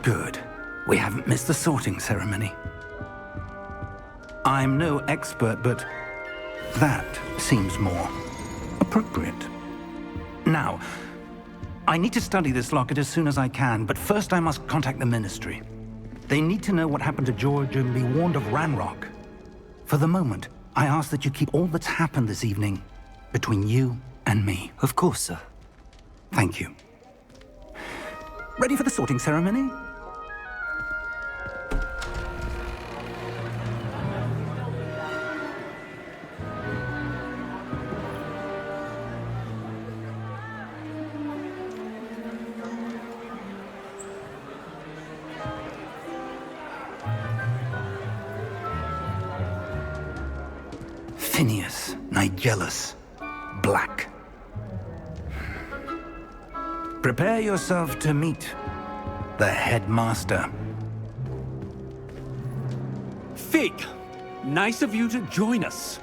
Good. We haven't missed the sorting ceremony. I'm no expert, but that seems more appropriate. Now, I need to study this locket as soon as I can, but first I must contact the Ministry. They need to know what happened to George and be warned of Ranrock. For the moment, I ask that you keep all that's happened this evening between you and me. Of course, sir. Thank you. Ready for the sorting ceremony? Phineas, Nigellus, Black. Prepare yourself to meet the headmaster. Fig, nice of you to join us.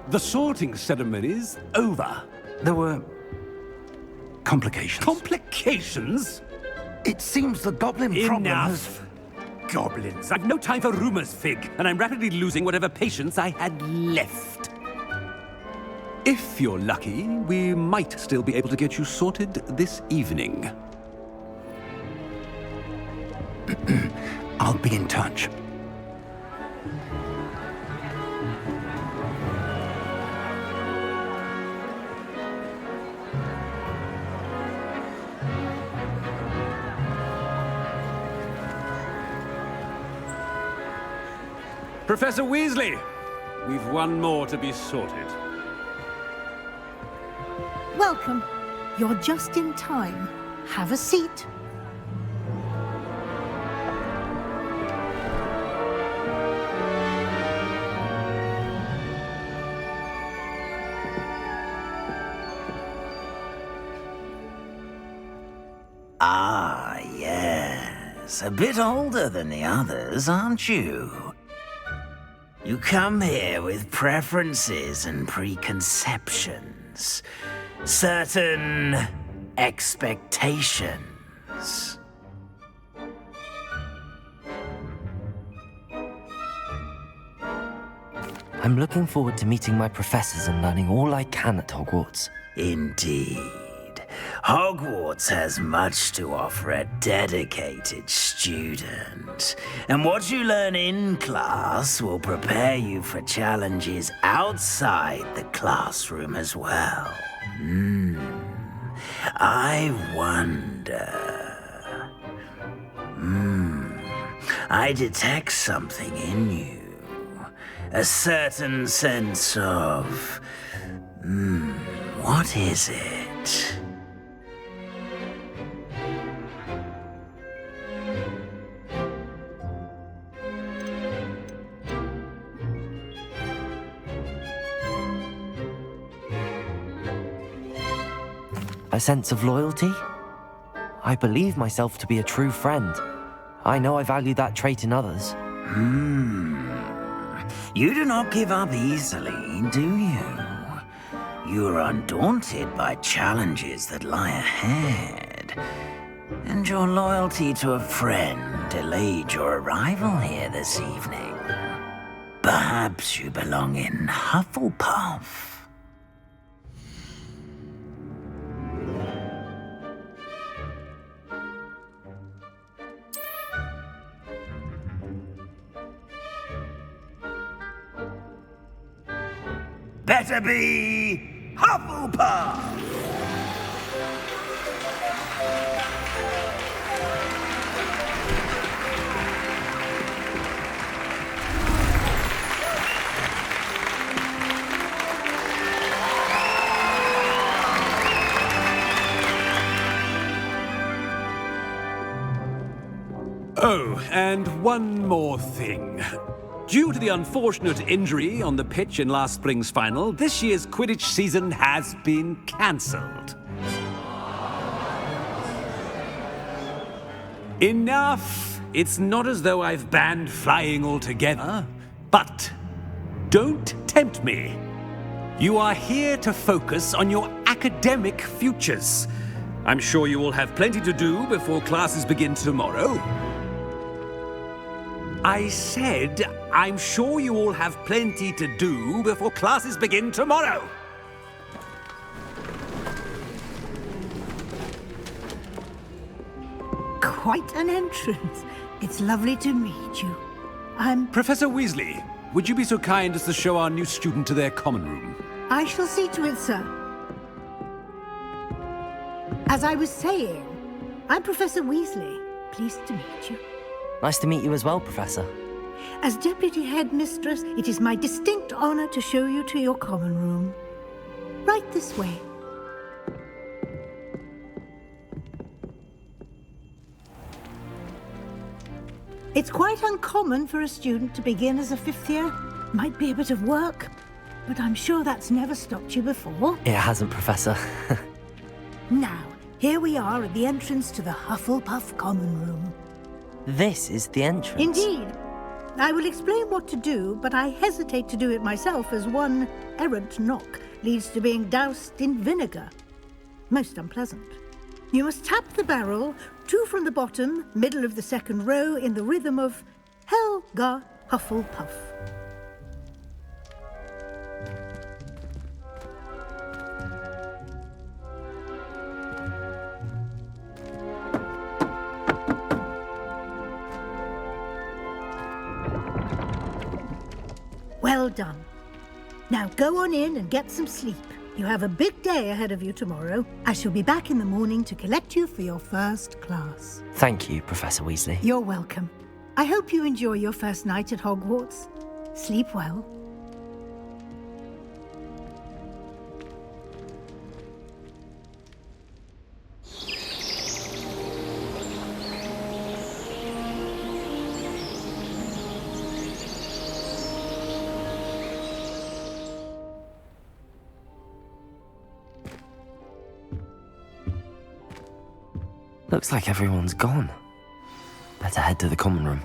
The sorting ceremony's over. There were complications. Complications? It seems the goblin problem has... Enough! Goblins. I've no time for rumors, Fig, and I'm rapidly losing whatever patience I had left. If you're lucky, we might still be able to get you sorted this evening. I'll be in touch. Professor Weasley, we've one more to be sorted. Welcome. You're just in time. Have a seat. Ah, yes. A bit older than the others, aren't you? You come here with preferences and preconceptions. Certain expectations. I'm looking forward to meeting my professors and learning all I can at Hogwarts. Indeed. Hogwarts has much to offer a dedicated student. And what you learn in class will prepare you for challenges outside the classroom as well. I wonder... I detect something in you. A certain sense of... what is it? A sense of loyalty? I believe myself to be a true friend. I know I value that trait in others. You do not give up easily, do you? You are undaunted by challenges that lie ahead. And your loyalty to a friend delayed your arrival here this evening. Perhaps you belong in Hufflepuff. Better be Hufflepuff! Oh, and one more thing. Due to the unfortunate injury on the pitch in last spring's final, this year's Quidditch season has been cancelled. Enough! It's not as though I've banned flying altogether, but don't tempt me. You are here to focus on your academic futures. I'm sure you will have plenty to do before classes begin tomorrow. I said, I'm sure you all have plenty to do before classes begin tomorrow. Quite an entrance. It's lovely to meet you. Professor Weasley, would you be so kind as to show our new student to their common room? I shall see to it, sir. As I was saying, I'm Professor Weasley. Pleased to meet you. Nice to meet you as well, Professor. As Deputy Headmistress, it is my distinct honor to show you to your common room. Right this way. It's quite uncommon for a student to begin as a fifth year. Might be a bit of work, but I'm sure that's never stopped you before. It hasn't, Professor. Now, here we are at the entrance to the Hufflepuff Common Room. This is the entrance. Indeed. I will explain what to do, but I hesitate to do it myself as one errant knock leads to being doused in vinegar. Most unpleasant. You must tap the barrel, 2 from the bottom, middle of the second row, in the rhythm of Helga Hufflepuff. Well done. Now go on in and get some sleep. You have a big day ahead of you tomorrow. I shall be back in the morning to collect you for your first class. Thank you, Professor Weasley. You're welcome. I hope you enjoy your first night at Hogwarts. Sleep well. Looks like everyone's gone. Better head to the common room.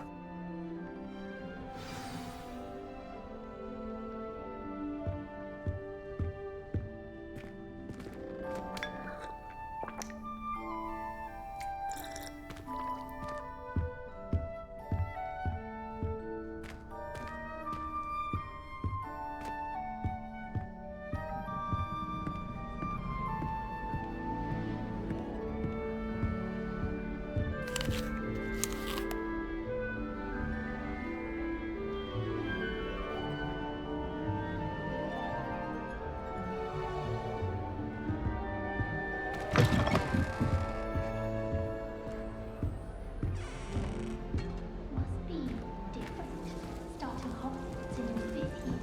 Must be different, starting Hogwarts in the 5th year.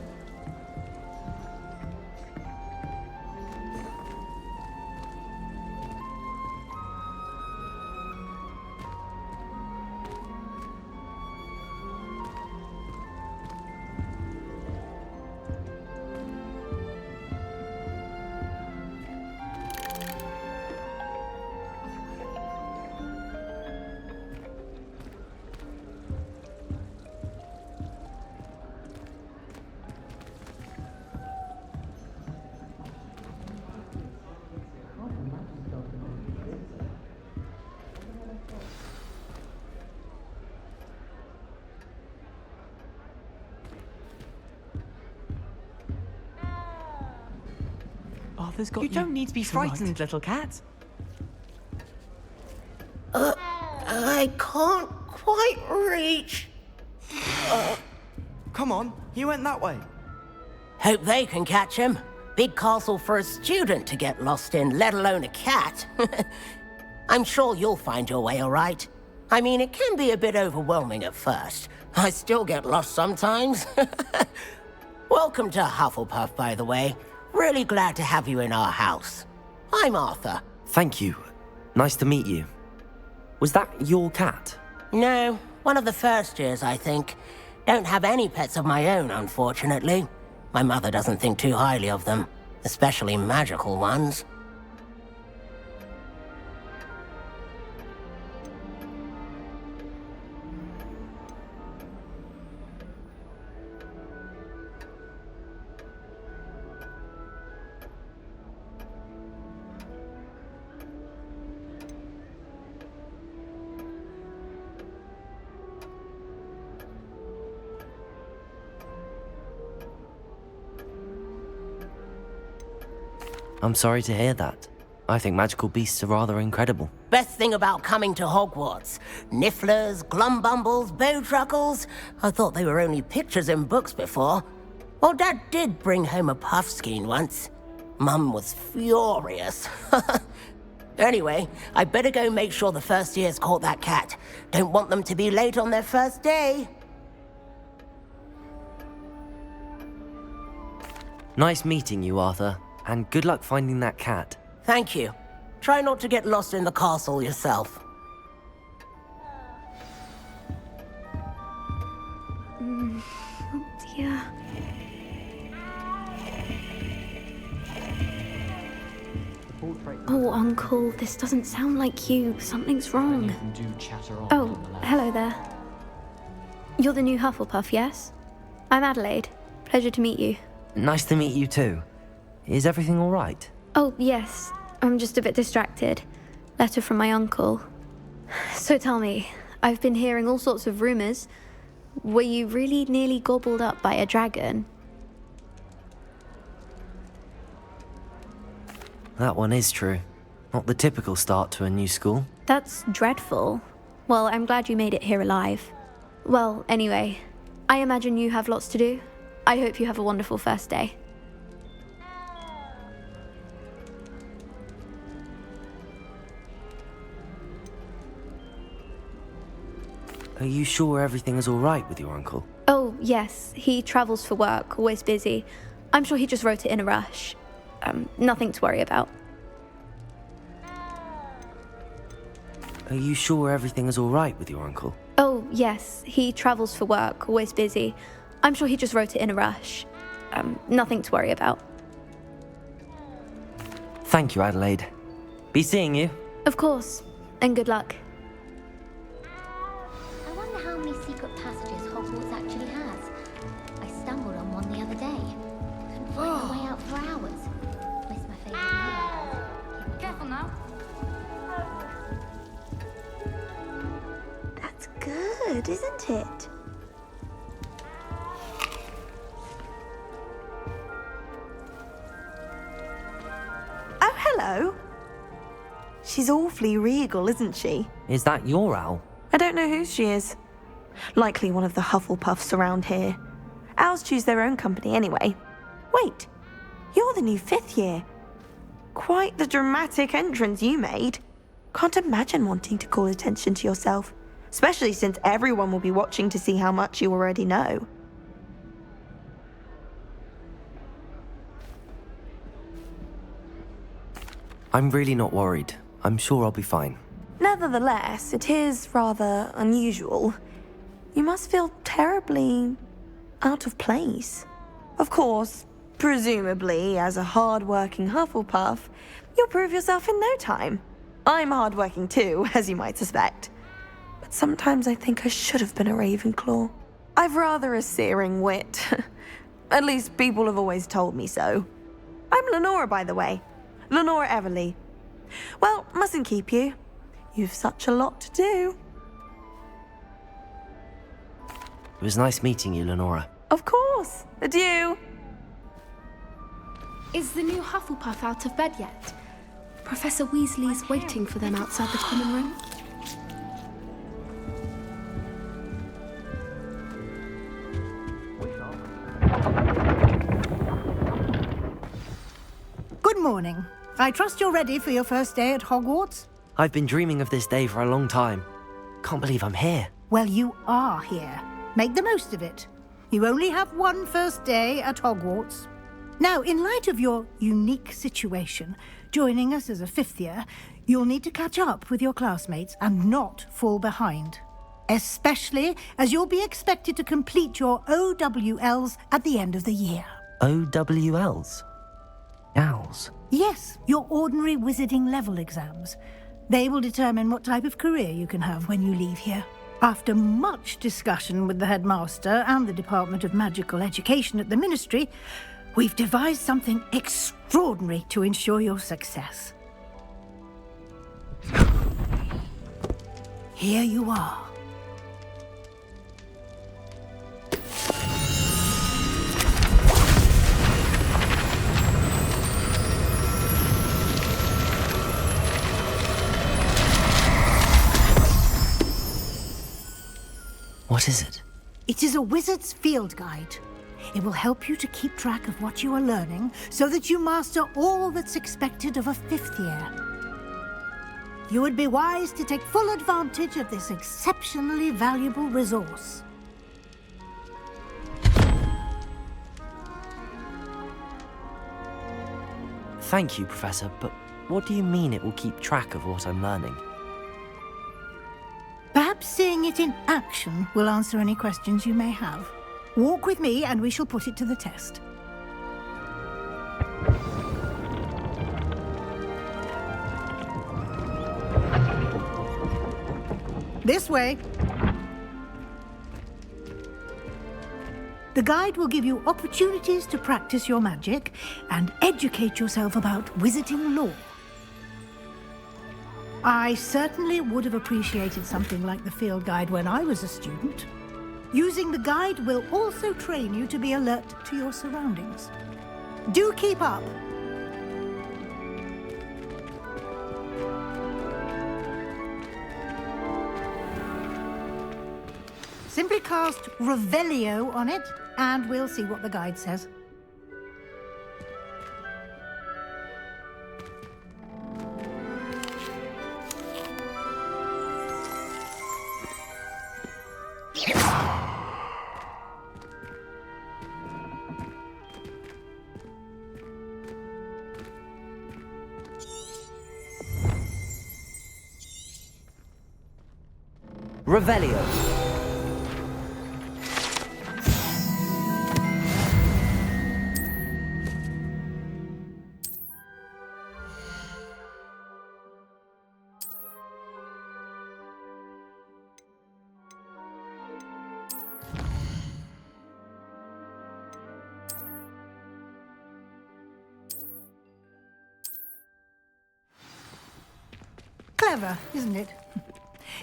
Arthur's got you. You don't need to be It's all right. frightened, little cat. I can't quite reach. Come on, he went that way. Hope they can catch him. Big castle for a student to get lost in, let alone a cat. I'm sure you'll find your way all right. I mean, it can be a bit overwhelming at first. I still get lost sometimes. Welcome to Hufflepuff, by the way. Really glad to have you in our house. I'm Arthur. Thank you. Nice to meet you. Was that your cat? No, one of the first years, I think. Don't have any pets of my own, unfortunately. My mother doesn't think too highly of them, especially magical ones. I'm sorry to hear that. I think magical beasts are rather incredible. Best thing about coming to Hogwarts. Nifflers, glumbumbles, bowtruckles. I thought they were only pictures in books before. Well, Dad did bring home a puffskein once. Mum was furious. Anyway, I better go make sure the first years caught that cat. Don't want them to be late on their first day. Nice meeting you, Arthur. And good luck finding that cat. Thank you. Try not to get lost in the castle yourself. Oh dear. Oh, Uncle, this doesn't sound like you. Something's wrong. Oh, hello there. You're the new Hufflepuff, yes? I'm Adelaide. Pleasure to meet you. Nice to meet you too. Is everything all right? Oh, yes. I'm just a bit distracted. Letter from my uncle. So tell me, I've been hearing all sorts of rumors. Were you really nearly gobbled up by a dragon? That one is true. Not the typical start to a new school. That's dreadful. Well, I'm glad you made it here alive. Well, anyway, I imagine you have lots to do. I hope you have a wonderful first day. Are you sure everything is all right with your uncle? Oh, yes. He travels for work, always busy. I'm sure he just wrote it in a rush. Nothing to worry about. Are you sure everything is all right with your uncle? Oh, yes. He travels for work, always busy. I'm sure he just wrote it in a rush. Nothing to worry about. Thank you, Adelaide. Be seeing you. Of course. And good luck. I wonder how many secret passages Hogwarts actually has. I stumbled on one the other day. Couldn't find my way out for hours. Miss my favourite. Careful now. That's good, isn't it? Oh, hello. She's awfully regal, isn't she? Is that your owl? I don't know who she is. Likely one of the Hufflepuffs around here. Owls choose their own company anyway. Wait, you're the new 5th year. Quite the dramatic entrance you made. Can't imagine wanting to call attention to yourself, especially since everyone will be watching to see how much you already know. I'm really not worried. I'm sure I'll be fine. Nevertheless, it is rather unusual. You must feel terribly out of place. Of course, presumably, as a hard-working Hufflepuff, you'll prove yourself in no time. I'm hard-working too, as you might suspect. But sometimes I think I should have been a Ravenclaw. I've rather a searing wit. At least people have always told me so. I'm Lenora, by the way. Lenora Everly. Well, mustn't keep you. You've such a lot to do. It was nice meeting you, Lenora. Of course. Adieu. Is the new Hufflepuff out of bed yet? Professor Weasley's waiting for them outside the common room. Good morning. I trust you're ready for your first day at Hogwarts? I've been dreaming of this day for a long time. Can't believe I'm here. Well, you are here. Make the most of it. You only have one first day at Hogwarts. Now, in light of your unique situation, joining us as a 5th year, you'll need to catch up with your classmates and not fall behind. Especially as you'll be expected to complete your OWLs at the end of the year. OWLs? Owls? Yes, your ordinary wizarding level exams. They will determine what type of career you can have when you leave here. After much discussion with the headmaster and the Department of Magical Education at the Ministry, we've devised something extraordinary to ensure your success. Here you are. What is it? It is a wizard's field guide. It will help you to keep track of what you are learning so that you master all that's expected of a 5th year. You would be wise to take full advantage of this exceptionally valuable resource. Thank you, Professor, but what do you mean it will keep track of what I'm learning? Perhaps seeing it in action will answer any questions you may have. Walk with me and we shall put it to the test. This way. The guide will give you opportunities to practice your magic and educate yourself about wizarding lore. I certainly would have appreciated something like the field guide when I was a student. Using the guide will also train you to be alert to your surroundings. Do keep up. Simply cast Revelio on it, and we'll see what the guide says. Revelio. Clever, isn't it?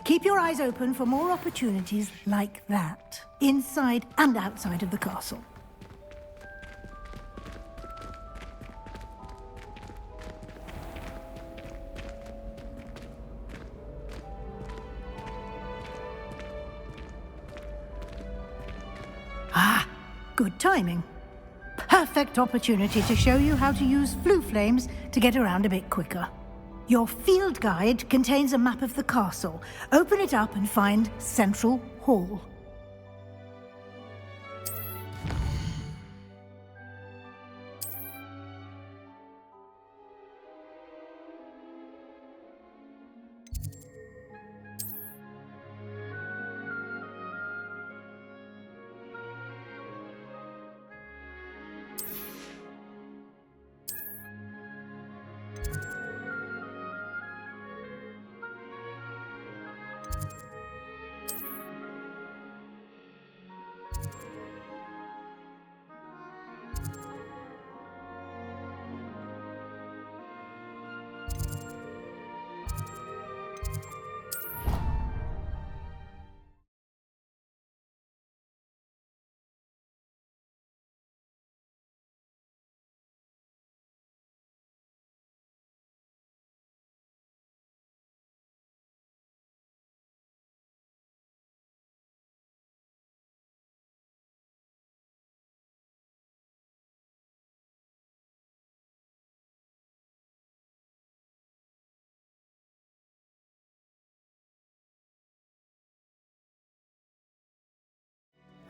Keep your eyes open for more opportunities like that, inside and outside of the castle. Ah, good timing. Perfect opportunity to show you how to use flue flames to get around a bit quicker. Your field guide contains a map of the castle. Open it up and find Central Hall.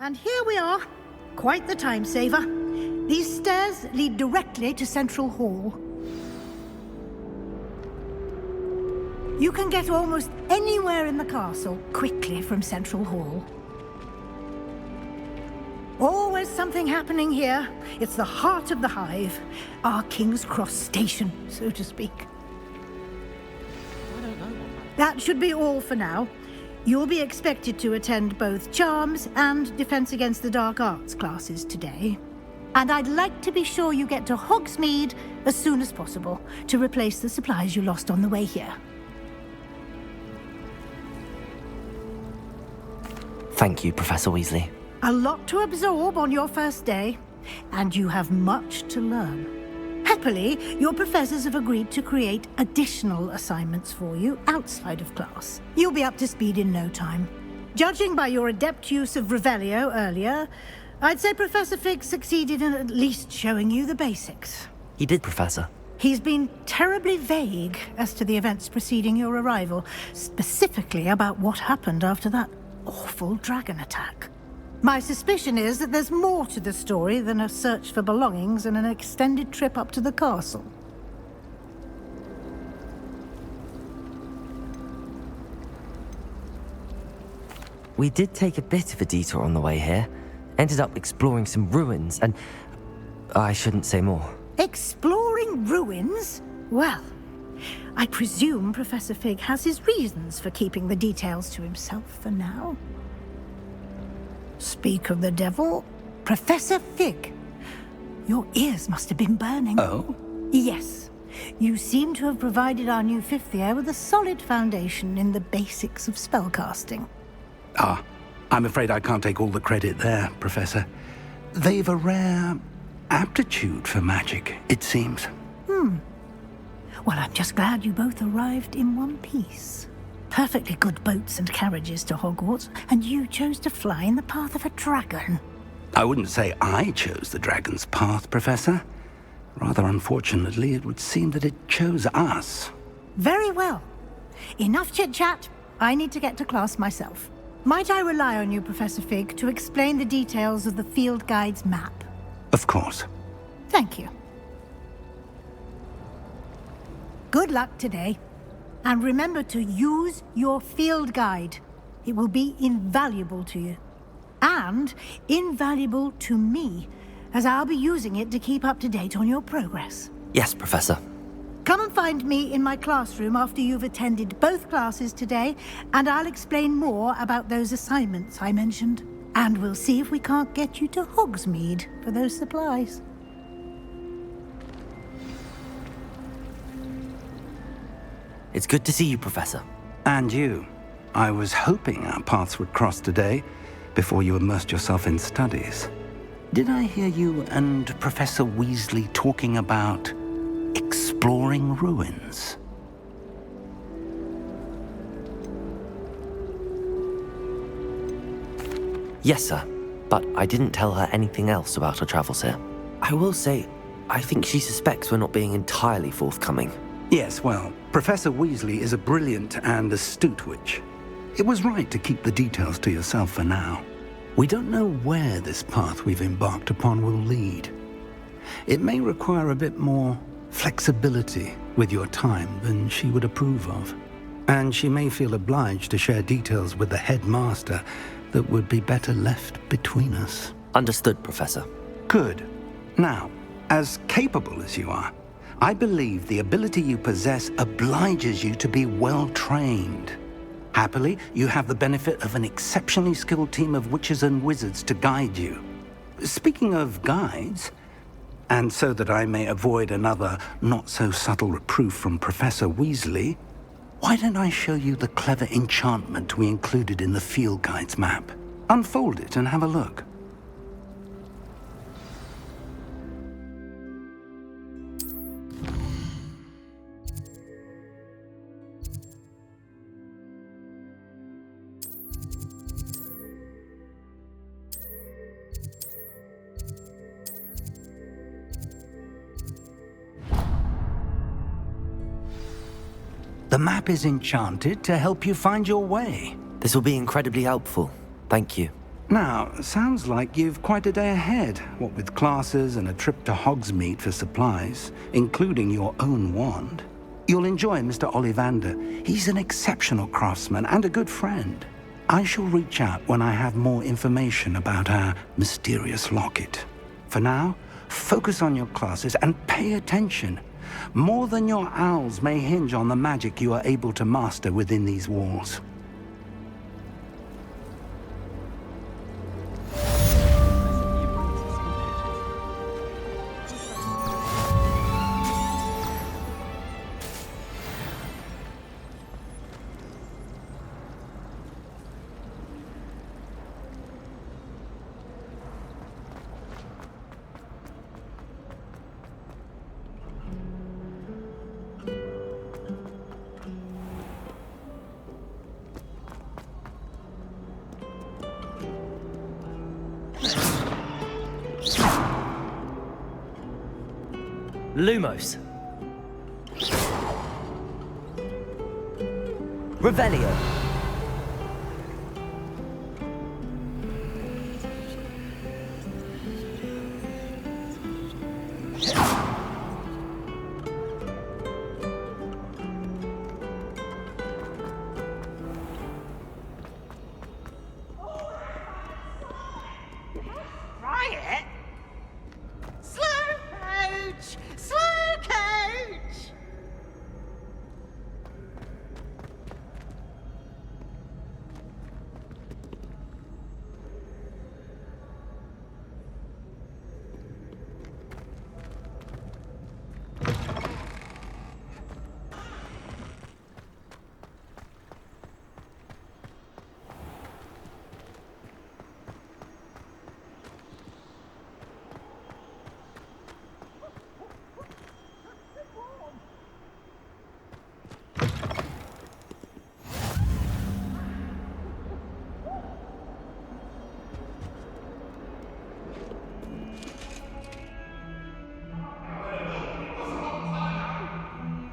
And here we are. Quite the time saver. These stairs lead directly to Central Hall. You can get almost anywhere in the castle quickly from Central Hall. Always something happening here. It's the heart of the hive. Our King's Cross station, so to speak. That should be all for now. You'll be expected to attend both Charms and Defense Against the Dark Arts classes today. And I'd like to be sure you get to Hogsmeade as soon as possible to replace the supplies you lost on the way here. Thank you, Professor Weasley. A lot to absorb on your first day, and you have much to learn. Happily, your professors have agreed to create additional assignments for you outside of class. You'll be up to speed in no time. Judging by your adept use of Revelio earlier, I'd say Professor Fig succeeded in at least showing you the basics. He did, Professor. He's been terribly vague as to the events preceding your arrival, specifically about what happened after that awful dragon attack. My suspicion is that there's more to the story than a search for belongings and an extended trip up to the castle. We did take a bit of a detour on the way here. Ended up exploring some ruins and... I shouldn't say more. Exploring ruins? Well, I presume Professor Fig has his reasons for keeping the details to himself for now. Speak of the devil, Professor Fig. Your ears must have been burning. Oh? Yes. You seem to have provided our new fifth year with a solid foundation in the basics of spellcasting. Ah, I'm afraid I can't take all the credit there, Professor. They've a rare aptitude for magic, it seems. Well, I'm just glad you both arrived in one piece. Perfectly good boats and carriages to Hogwarts, and you chose to fly in the path of a dragon. I wouldn't say I chose the dragon's path, Professor. Rather unfortunately, it would seem that it chose us. Very well. Enough chit-chat. I need to get to class myself. Might I rely on you, Professor Fig, to explain the details of the field guide's map? Of course. Thank you. Good luck today. And remember to use your field guide. It will be invaluable to you. And invaluable to me, as I'll be using it to keep up to date on your progress. Yes, Professor. Come and find me in my classroom after you've attended both classes today, and I'll explain more about those assignments I mentioned. And we'll see if we can't get you to Hogsmeade for those supplies. It's good to see you, Professor. And you. I was hoping our paths would cross today, before you immersed yourself in studies. Did I hear you and Professor Weasley talking about exploring ruins? Yes, sir. But I didn't tell her anything else about her travels here. I will say, I think she suspects we're not being entirely forthcoming. Yes, well, Professor Weasley is a brilliant and astute witch. It was right to keep the details to yourself for now. We don't know where this path we've embarked upon will lead. It may require a bit more flexibility with your time than she would approve of. And she may feel obliged to share details with the headmaster that would be better left between us. Understood, Professor. Good. Now, as capable as you are, I believe the ability you possess obliges you to be well trained. Happily, you have the benefit of an exceptionally skilled team of witches and wizards to guide you. Speaking of guides, and so that I may avoid another not-so-subtle reproof from Professor Weasley, why don't I show you the clever enchantment we included in the field guide's map? Unfold it and have a look. The map is enchanted to help you find your way. This will be incredibly helpful. Thank you. Now, sounds like you've quite a day ahead, what with classes and a trip to Hogsmeade for supplies, including your own wand. You'll enjoy Mr. Ollivander. He's an exceptional craftsman and a good friend. I shall reach out when I have more information about our mysterious locket. For now, focus on your classes and pay attention. More than your owls may hinge on the magic you are able to master within these walls. Lumos. Revelio. Riot? Slow coach! Slow coach!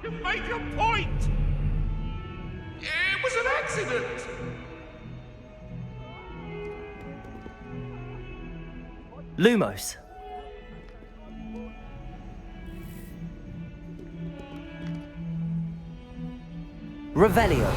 You've made your point! It was an accident! Lumos. Revelio.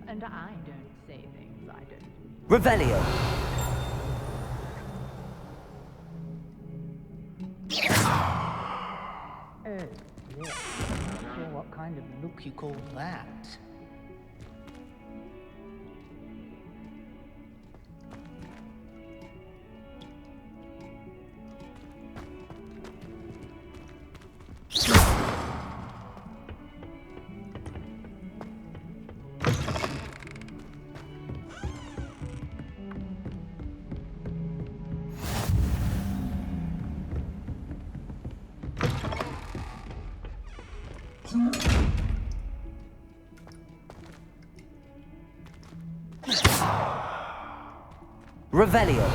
And I don't say things I don't. Revelio. Oh, yes. Not sure what kind of look you call that. Revelio.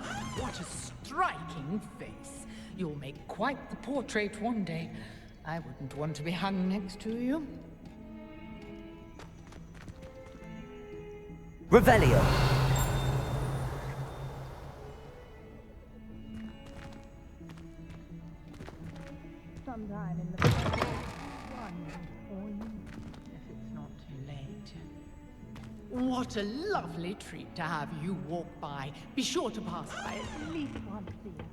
My, what a striking face. You'll make quite the portrait one day. I wouldn't want to be hung next to you. Revelio. Sometime in the future, one for you, if it's not too late. What a lovely treat to have you walk by. Be sure to pass by at least once a year.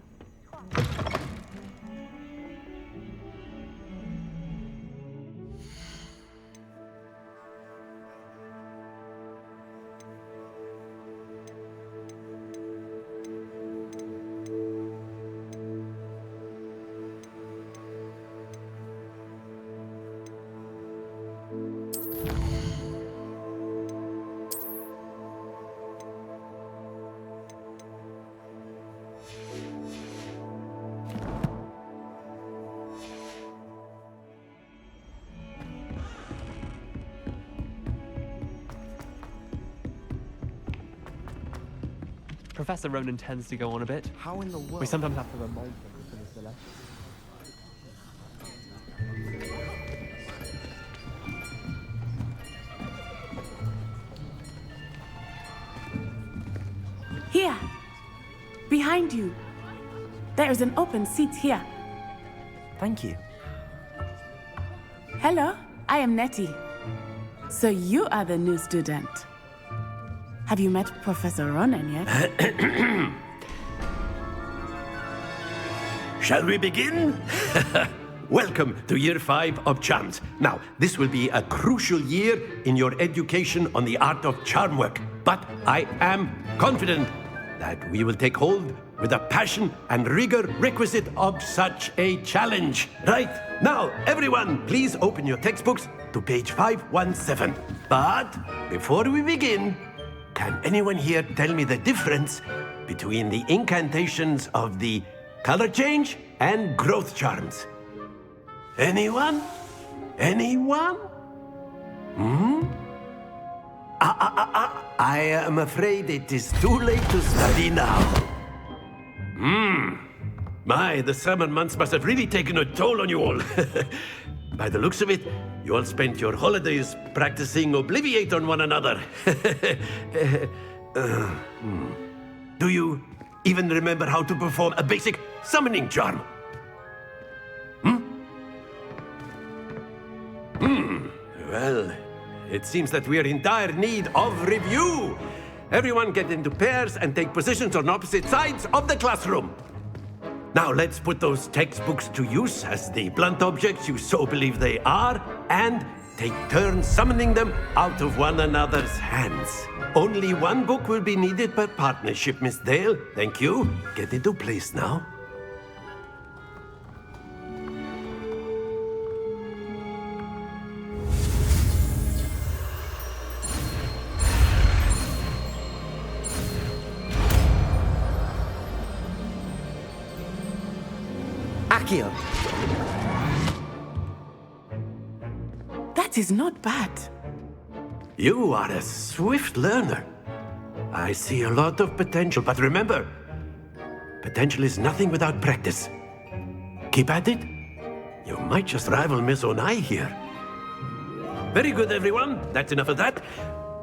Professor Ronan tends to go on a bit. How in the world? We sometimes have to remind him to finish the lesson. Here! Behind you! There is an open seat here. Thank you. Hello, I am Nettie. So you are the new student. Have you met Professor Ronan yet? Shall we begin? Welcome to Year 5 of Charms. Now, this will be a crucial year in your education on the art of charm work. But I am confident that we will take hold with the passion and rigor requisite of such a challenge. Right? Now, everyone, please open your textbooks to page 517. But before we begin, can anyone here tell me the difference between the incantations of the color change and growth charms? Anyone? Anyone? I am afraid it is too late to study now. My, the summer months must have really taken a toll on you all. By the looks of it, you all spent your holidays practicing Obliviate on one another. Do you even remember how to perform a basic summoning charm? Well, it seems that we are in dire need of review. Everyone get into pairs and take positions on opposite sides of the classroom. Now let's put those textbooks to use as the blunt objects you so believe they are, and take turns summoning them out of one another's hands. Only one book will be needed per partnership, Miss Dale. Thank you. Get into place now. Accio. That is not bad. You are a swift learner. I see a lot of potential, but remember, potential is nothing without practice. Keep at it. You might just rival Miss Onai here. Very good, everyone. That's enough of that.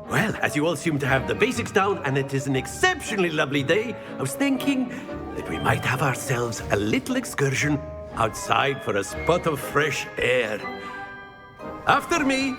Well, as you all seem to have the basics down, and it is an exceptionally lovely day, I was thinking that we might have ourselves a little excursion outside for a spot of fresh air. After me.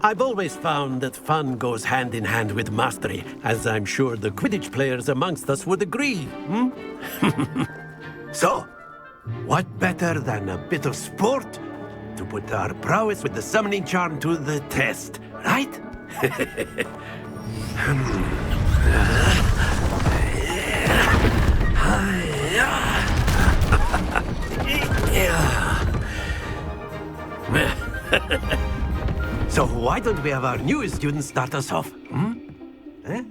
I've always found that fun goes hand in hand with mastery, as I'm sure the Quidditch players amongst us would agree. So, what better than a bit of sport to put our prowess with the summoning charm to the test, right? So why don't we have our new student start us off? Hmm? Eh?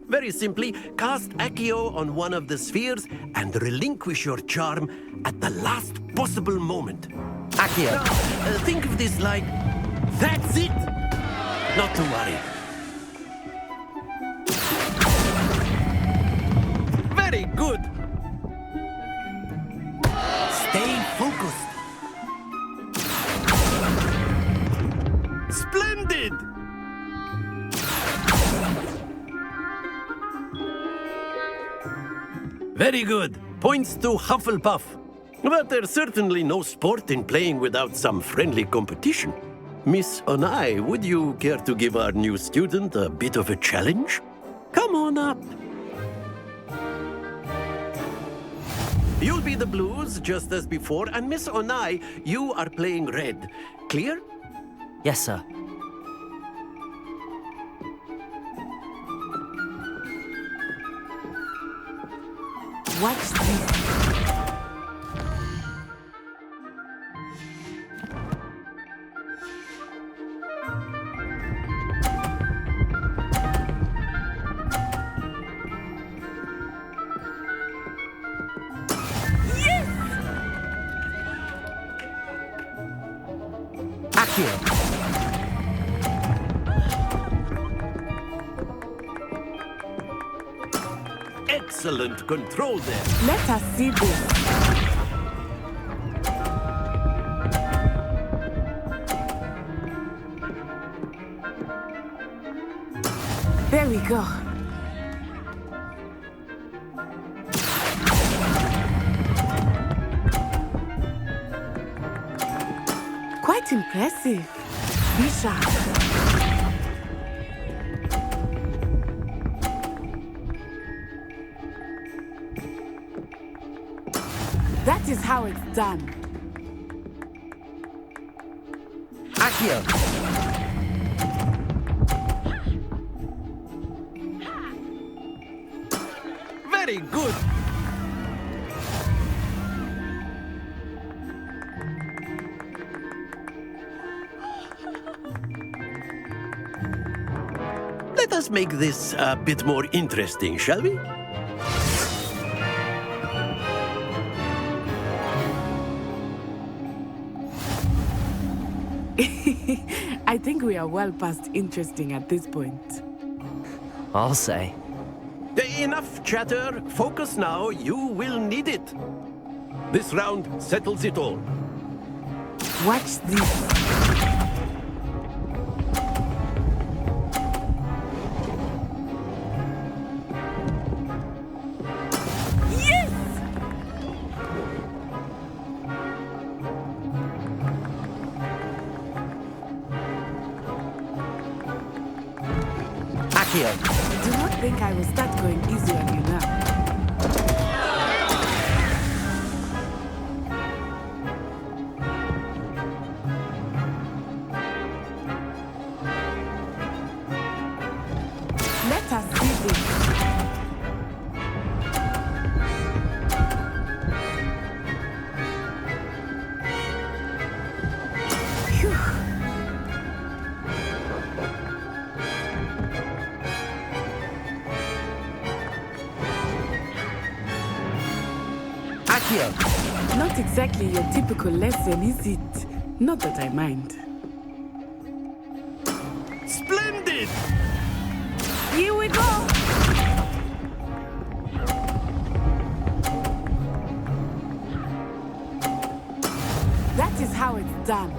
Very simply, cast Accio on one of the spheres and relinquish your charm at the last possible moment. Accio. Now, think of this like, that's it! Not to worry. Very good! Stay focused. Splendid! Very good. Points to Hufflepuff. But there's certainly no sport in playing without some friendly competition. Miss Onai, would you care to give our new student a bit of a challenge? Come on up. You'll be the blues, just as before, and Miss Onai, you are playing red. Clear? Yes, sir. Watch this. Accio. Excellent control there. Let us see this. There we go. Quite impressive. Be sharp. That is how it's done. Accio. Very good. Let us make this a bit more interesting, shall we? I think we are well past interesting at this point. I'll say. Enough chatter. Focus now. You will need it. This round settles it all. Watch this. Accio. Do not think I will start going easy on you now. Let us see this. Phew. Accio. Not exactly your typical lesson, is it? Not that I mind. Splendid! Here we go! That is how it's done.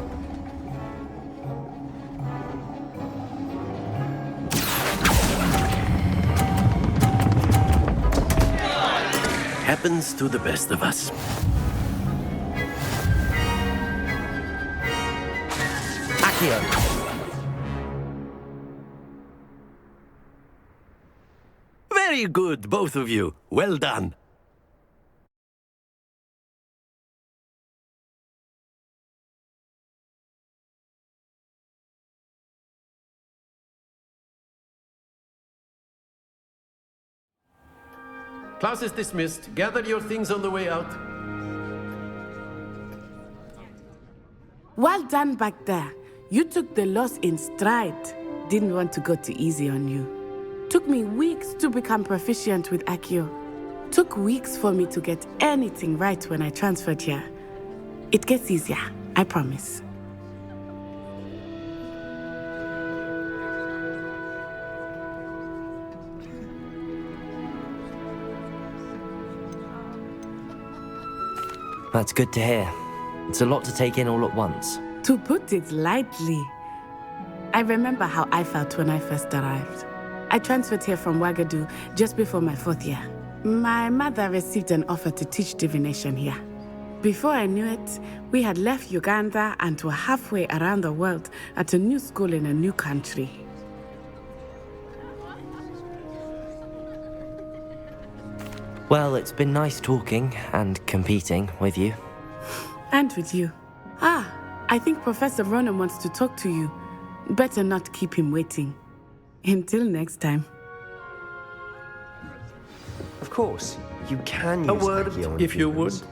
Happens to the best of us. Accio. Very good, both of you. Well done. class is dismissed. Gather your things on the way out. Well done back there. You took the loss in stride. Didn't want to go too easy on you. Took me weeks to become proficient with Accio. Took weeks for me to get anything right when I transferred here. It gets easier, I promise. That's good to hear. It's a lot to take in all at once. To put it lightly, I remember how I felt when I first arrived. I transferred here from Wagadu just before my 4th year. My mother received an offer to teach divination here. Before I knew it, we had left Uganda and were halfway around the world at a new school in a new country. Well, it's been nice talking and competing with you. And with you. I think Professor Ronan wants to talk to you. Better not keep him waiting. Until next time. Of course, you can use A word, Accio on if you humans,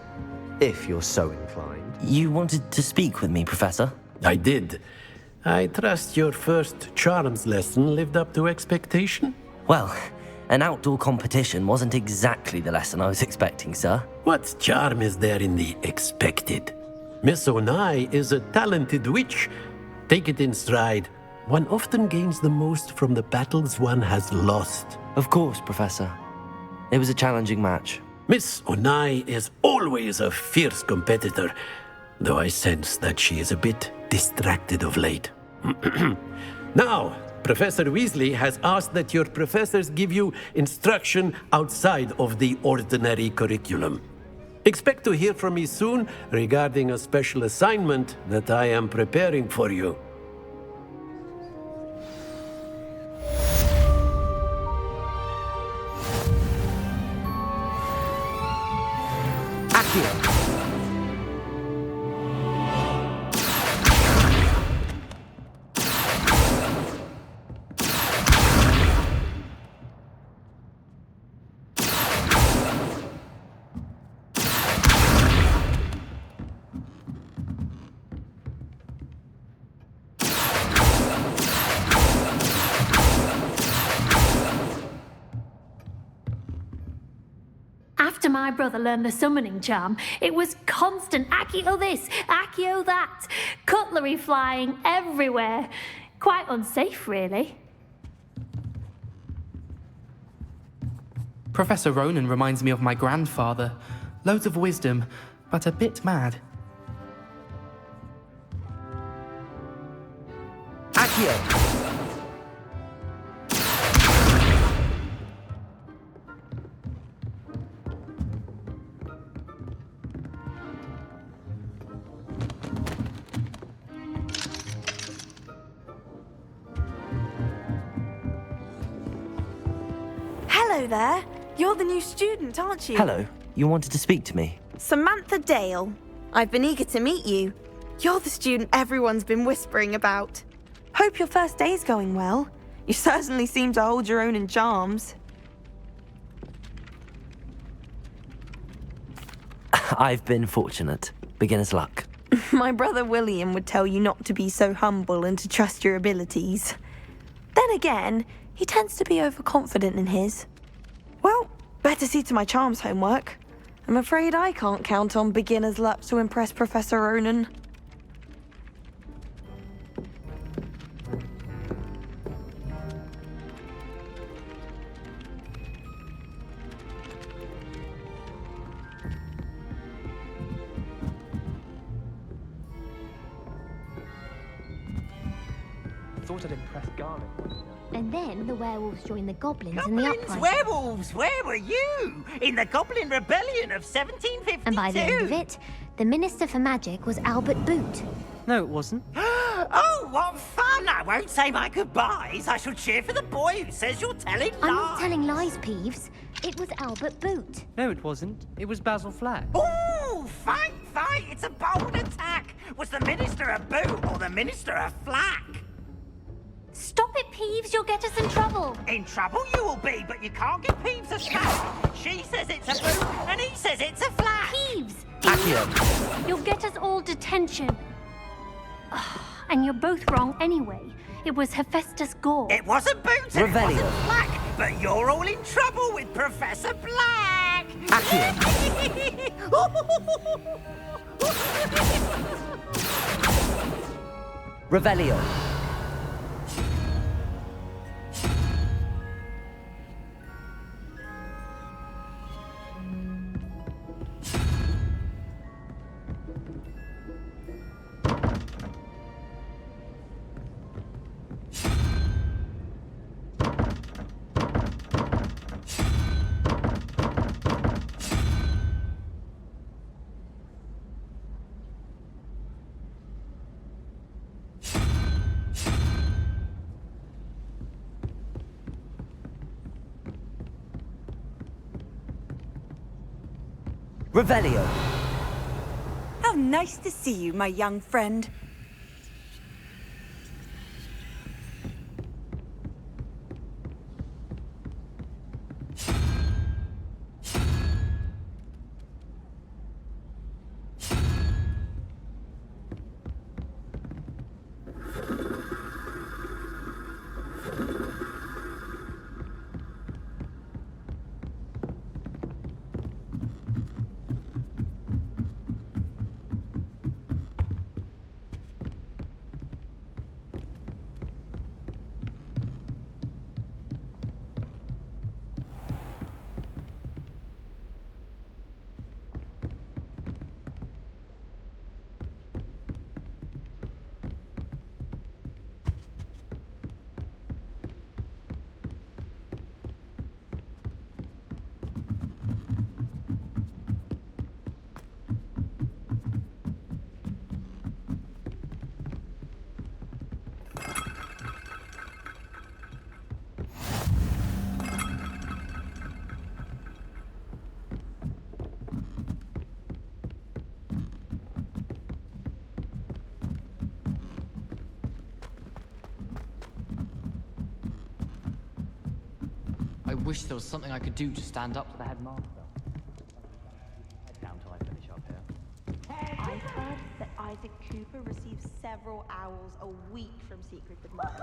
if you're so inclined. You wanted to speak with me, Professor? I did. I trust your first charms lesson lived up to expectation? Well, an outdoor competition wasn't exactly the lesson I was expecting, sir. What charm is there in the expected? Miss Onai is a talented witch. Take it in stride. One often gains the most from the battles one has lost. Of course, Professor. It was a challenging match. Miss Onai is always a fierce competitor, though I sense that she is a bit distracted of late. Now, Professor Weasley has asked that your professors give you instruction outside of the ordinary curriculum. Expect to hear from me soon regarding a special assignment that I am preparing for you. Accio! After my brother learned the summoning charm, it was constant Accio this, Accio that, cutlery flying everywhere. Quite unsafe, really. Professor Ronan reminds me of my grandfather. Loads of wisdom, but a bit mad. Accio! Hello there. You're the new student, aren't you? Hello. You wanted to speak to me? Samantha Dale. I've been eager to meet you. You're the student everyone's been whispering about. Hope your first day's going well. You certainly seem to hold your own in charms. I've been fortunate. Beginner's luck. My brother William would tell you not to be so humble and to trust your abilities. Then again, he tends to be overconfident in his. Well, better see to my charms homework. I'm afraid I can't count on beginner's luck to impress Professor Ronan. Thought I'd impress Garlic. And then the werewolves joined the goblins in the Goblins, uprising. werewolves, where were you? In the Goblin Rebellion of 1752. And by the end of it, the Minister for Magic was Albert Boot. No, it wasn't. Oh, what fun! I won't say my goodbyes. I shall cheer for the boy who says you're telling lies. I'm not telling lies, Peeves. It was Albert Boot. No, it wasn't. It was Basil Flack. Ooh, fight! It's a bold attack. Was the Minister a boot or the Minister a flack? Stop it, Peeves. You'll get us in trouble. In trouble you will be, but you can't give Peeves a smack. She says it's a boot, and he says it's a flat. Peeves! Accio! You'll get us all detention. And you're both wrong anyway. It was Hephaestus Gore. It wasn't Boots and it Revelio. wasn't Black, but you're all in trouble with Professor Black. Revelio. Revelio. How nice to see you, my young friend. I wish there was something I could do to stand up to the headmaster. Head down till I finish up here. I've heard that Isaac Cooper receives several owls a week from Secret Admirers.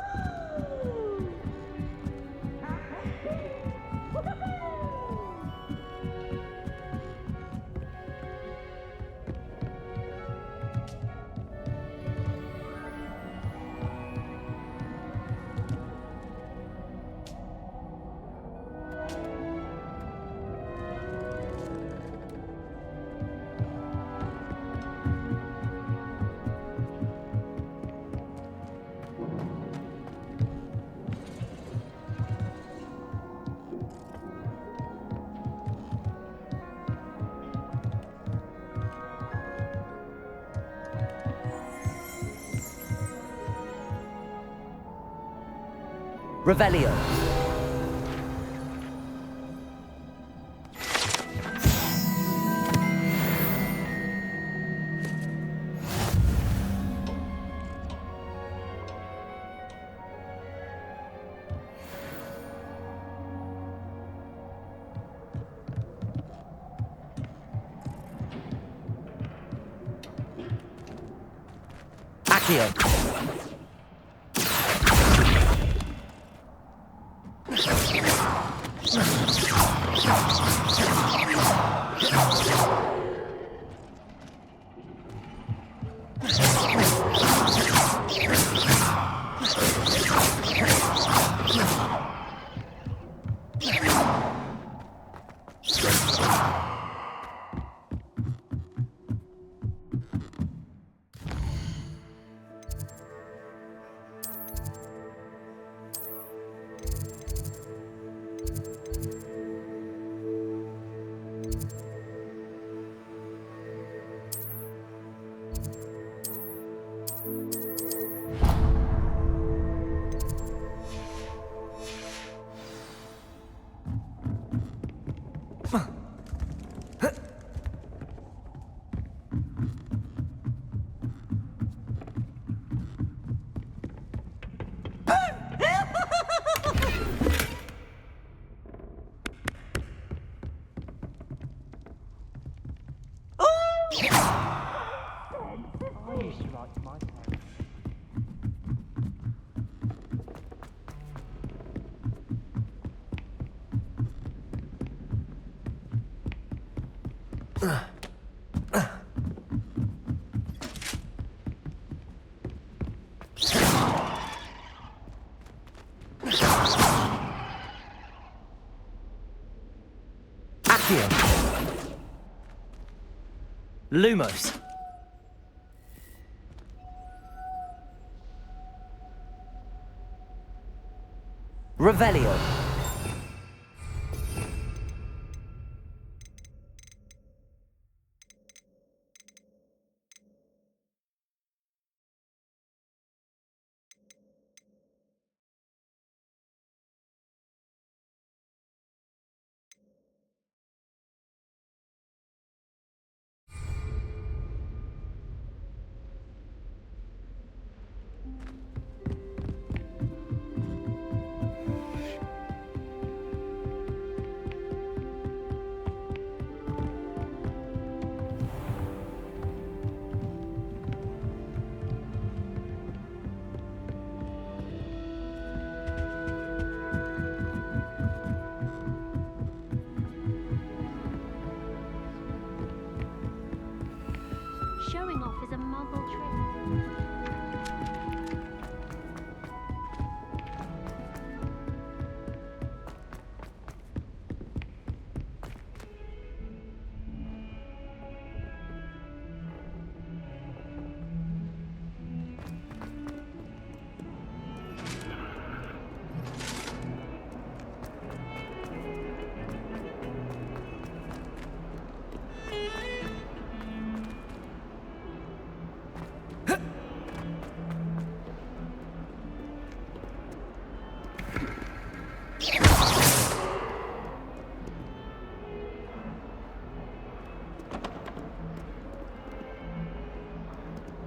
Revelio. Accio. Lumos. Revelio. Showing off is a muggle trick.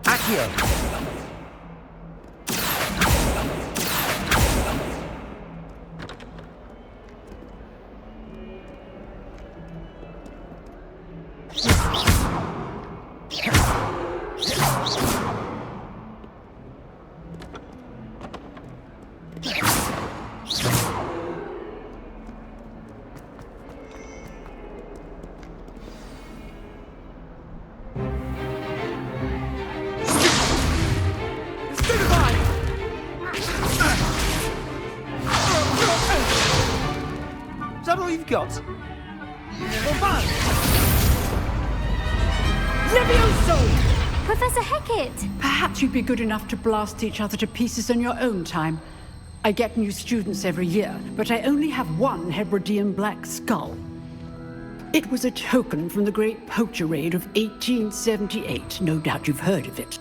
Accio. Is that all you've got? Levioso! Professor Hecat! Perhaps you'd be good enough to blast each other to pieces in your own time. I get new students every year, but I only have one Hebridean black skull. It was a token from the Great Poacher Raid of 1878. No doubt you've heard of it.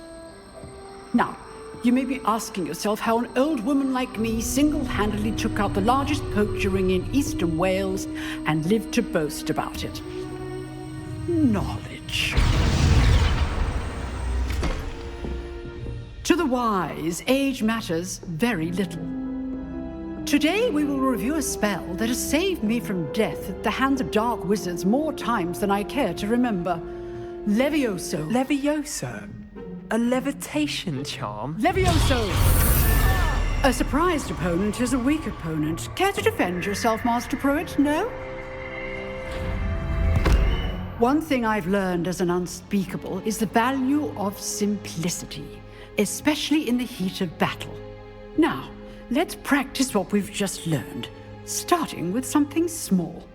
Now, you may be asking yourself how an old woman like me single-handedly took out the largest poacher ring in eastern Wales and lived to boast about it. Knowledge. To the wise, age matters very little. Today we will review a spell that has saved me from death at the hands of dark wizards more times than I care to remember. Levioso. Levioso? A levitation charm? Levioso! A surprised opponent is a weak opponent. Care to defend yourself, Master Pruitt? No? One thing I've learned as an unspeakable is the value of simplicity, especially in the heat of battle. Now, let's practice what we've just learned, starting with something small.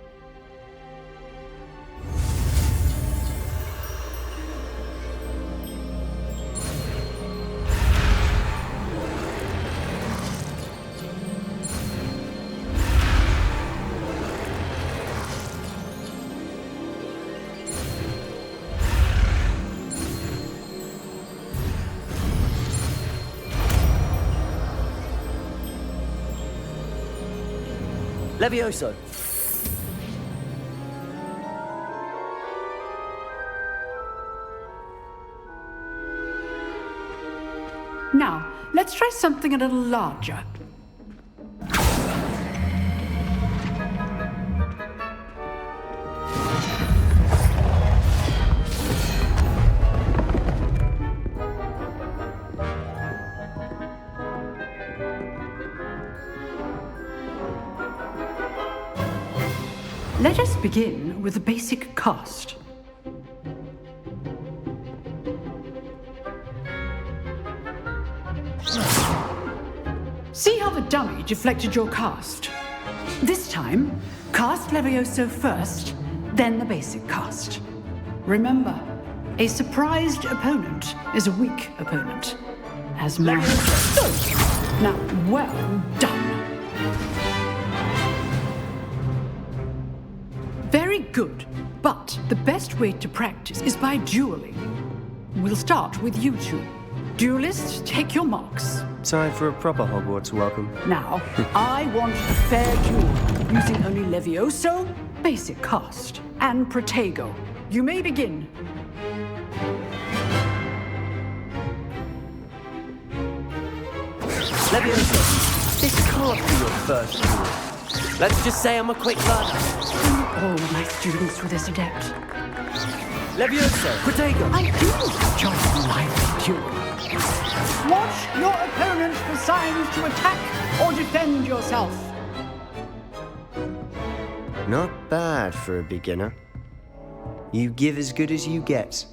Levioso. Now, let's try something a little larger. Let us begin with the basic cast. See how the dummy deflected your cast? This time, cast Levioso first, then the basic cast. Remember, A surprised opponent is a weak opponent. As my... Now, well done. Very good. But the best way to practice is by dueling. We'll start with you two. Duelists, take your marks. Time for a proper Hogwarts welcome. Now, I want a fair duel, using only Levioso, basic cast, and Protego. You may begin. Levioso, this can't be your first duel. Let's just say I'm a quick learner. All my students were this adept. Levioso, Protego. I do enjoy lively duel. Watch your opponent for signs to attack or defend yourself. Not bad for a beginner. You give as good as you get.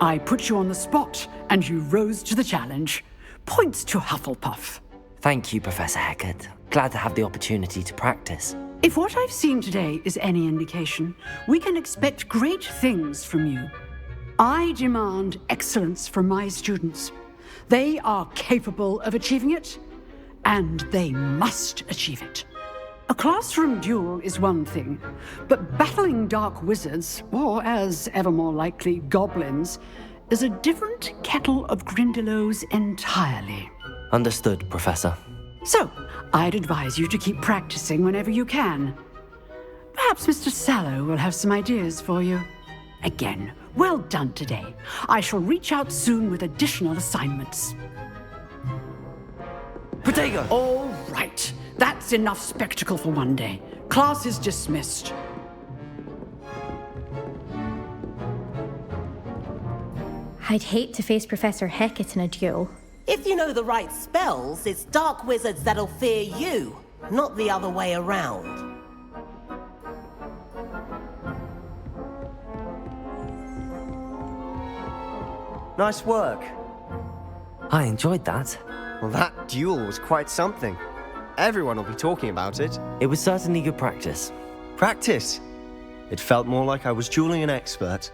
I put you on the spot, and you rose to the challenge. Points to Hufflepuff. Thank you, Professor Hecat. Glad to have the opportunity to practice. If what I've seen today is any indication, we can expect great things from you. I demand excellence from my students. They are capable of achieving it, and they must achieve it. A classroom duel is one thing, but battling dark wizards, or as ever more likely, goblins, is a different kettle of Grindylows entirely. Understood, Professor. So, I'd advise you to keep practicing whenever you can. Perhaps Mr. Sallow will have some ideas for you. Again, well done today. I shall reach out soon with additional assignments. Protego! All right. That's enough spectacle for one day. Class is dismissed. I'd hate to face Professor Hecat in a duel. If you know the right spells, it's dark wizards that'll fear you, not the other way around. Nice work. I enjoyed that. Well, that duel was quite something. Everyone will be talking about it. It was certainly good practice. Practice? It felt more like I was dueling an expert.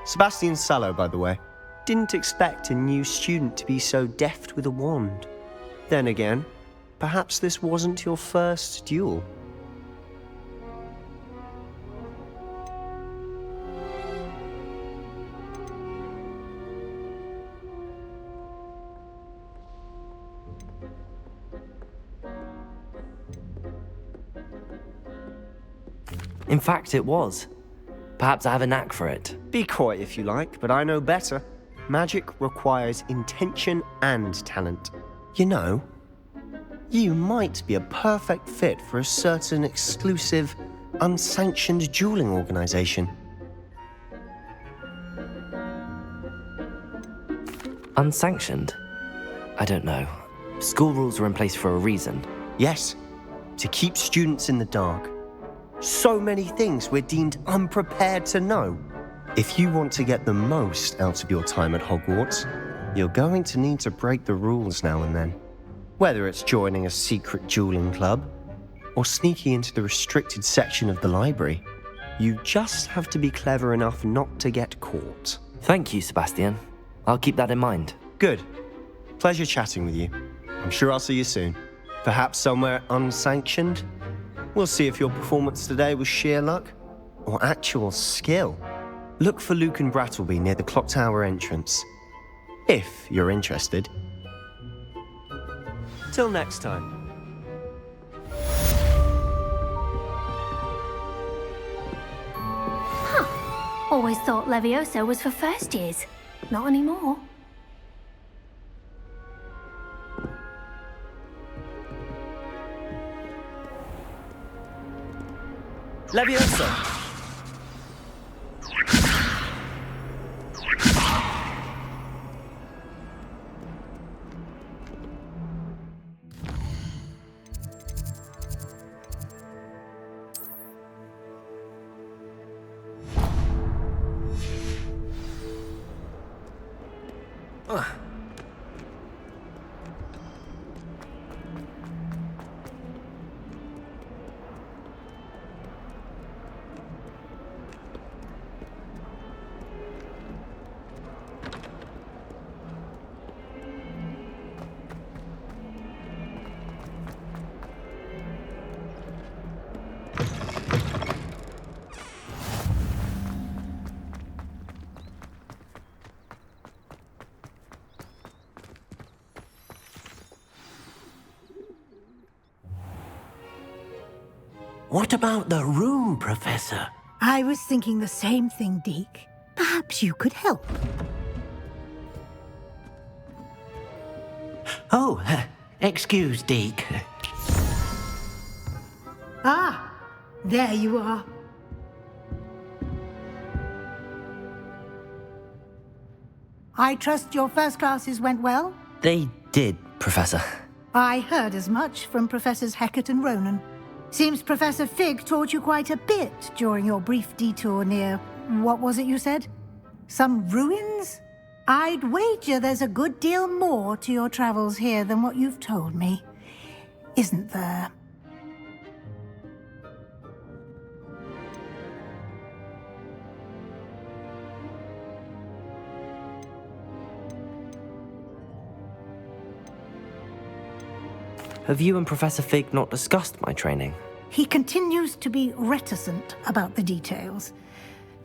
Sebastian Sallow, by the way. Didn't expect a new student to be so deft with a wand. Then again, perhaps this wasn't your first duel. In fact, it was. Perhaps I have a knack for it. Be coy if you like, but I know better. Magic requires intention and talent. You know, you might be a perfect fit for a certain exclusive, unsanctioned dueling organization. Unsanctioned? I don't know. School rules are in place for a reason. Yes, to keep students in the dark. So many things we're deemed unprepared to know. If you want to get the most out of your time at Hogwarts, you're going to need to break the rules now and then. Whether it's joining a secret dueling club, or sneaking into the restricted section of the library, you just have to be clever enough not to get caught. Thank you, Sebastian. I'll keep that in mind. Good. Pleasure chatting with you. I'm sure I'll see you soon. Perhaps somewhere unsanctioned? We'll see if your performance today was sheer luck or actual skill. Look for Luke and Brattleby near the clock tower entrance, if you're interested. Till next time. Always thought Levioso was for first years. Not anymore. Levioso! What about the room, Professor? I was thinking the same thing, Deke. Perhaps you could help. Oh, excuse, Deke. Ah, there you are. I trust your first classes went well? They did, Professor. I heard as much from Professors Hecat and Ronan. Seems Professor Fig taught you quite a bit during your brief detour near... what was it you said? Some ruins? I'd wager there's a good deal more to your travels here than what you've told me. Isn't there? Have you and Professor Fig not discussed my training? He continues to be reticent about the details,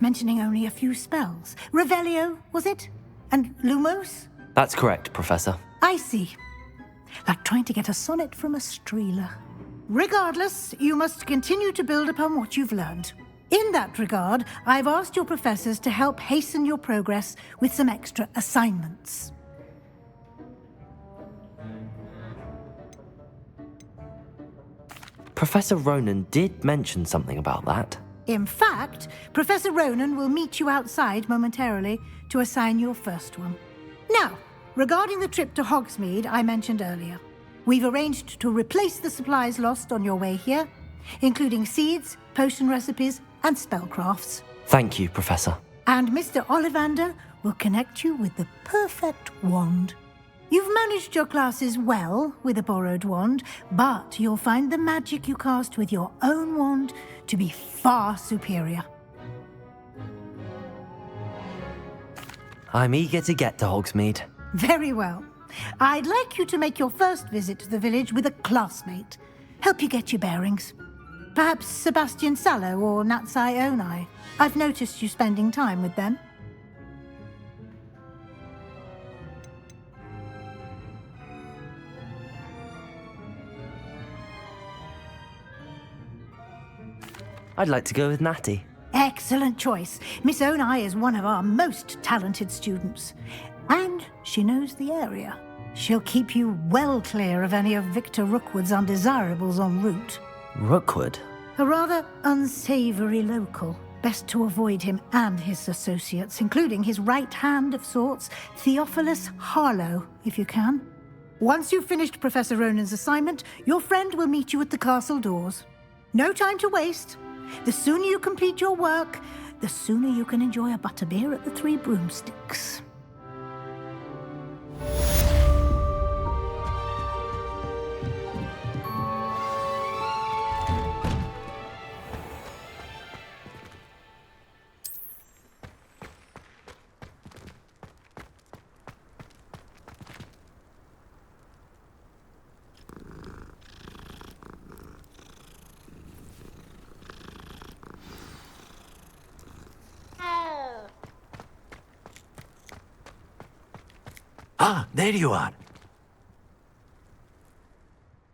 mentioning only a few spells. Revelio, was it? And Lumos? That's correct, Professor. I see. Like trying to get a sonnet from a streeler. Regardless, you must continue to build upon what you've learned. In that regard, I've asked your professors to help hasten your progress with some extra assignments. Professor Ronan did mention something about that. In fact, Professor Ronan will meet you outside momentarily to assign your first one. Now, regarding the trip to Hogsmeade I mentioned earlier, we've arranged to replace the supplies lost on your way here, including seeds, potion recipes, and spellcrafts. Thank you, Professor. And Mr. Ollivander will connect you with the perfect wand. You've managed your classes well with a borrowed wand, but you'll find the magic you cast with your own wand to be far superior. I'm eager to get to Hogsmeade. Very well. I'd like you to make your first visit to the village with a classmate. Help you get your bearings. Perhaps Sebastian Sallow or Natsai Onai. I've noticed you spending time with them. I'd like to go with Natty. Excellent choice. Miss Onai is one of our most talented students. And she knows the area. She'll keep you well clear of any of Victor Rookwood's undesirables en route. Rookwood? A rather unsavory local. Best to avoid him and his associates, including his right hand of sorts, Theophilus Harlow, if you can. Once you've finished Professor Ronan's assignment, your friend will meet you at the castle doors. No time to waste. The sooner you complete your work, the sooner you can enjoy a butterbeer at the Three Broomsticks. Ah, there you are.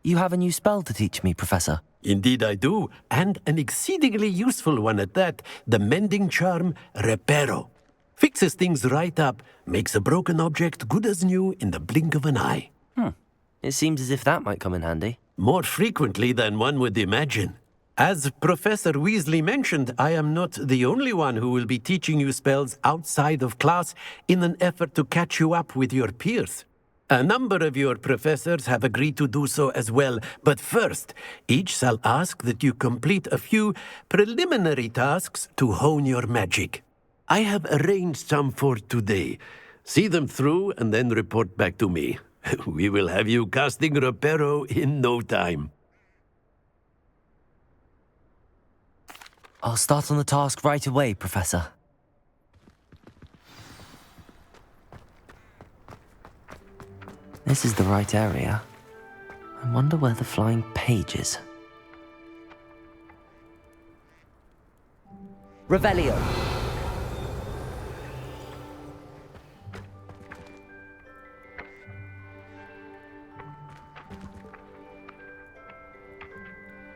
You have a new spell to teach me, Professor. Indeed I do, and an exceedingly useful one at that, the mending charm Reparo. Fixes things right up, makes a broken object good as new in the blink of an eye. It seems as if that might come in handy. More frequently than one would imagine. As Professor Weasley mentioned, I am not the only one who will be teaching you spells outside of class in an effort to catch you up with your peers. A number of your professors have agreed to do so as well, but first, each shall ask that you complete a few preliminary tasks to hone your magic. I have arranged some for today. See them through and then report back to me. We will have you casting Reparo in no time. I'll start on the task right away, Professor. This is the right area. I wonder where the flying page is. Revelio.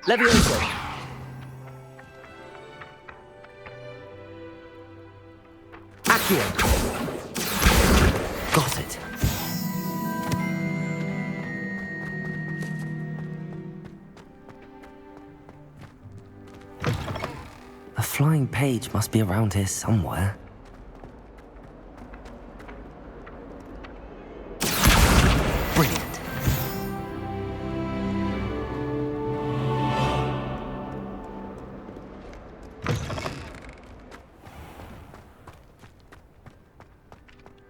Levioso. Accio. Got it. A flying page must be around here somewhere. Brilliant.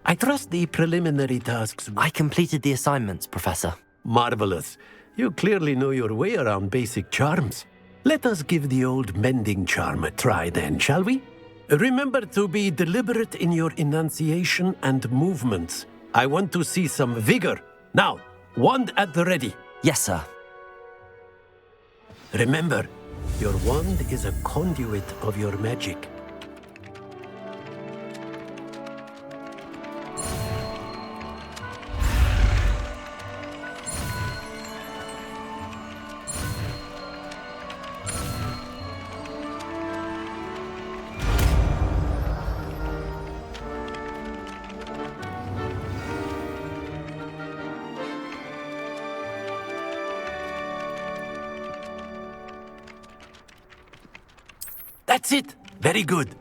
I trust the preliminary tasks. I completed the assignments, Professor. Marvelous. You clearly know your way around basic charms. Let us give the old mending charm a try then, shall we? Remember to be deliberate in your enunciation and movements. I want to see some vigor. Now, wand at the ready. Yes, sir. Remember, your wand is a conduit of your magic. That's it! Very good.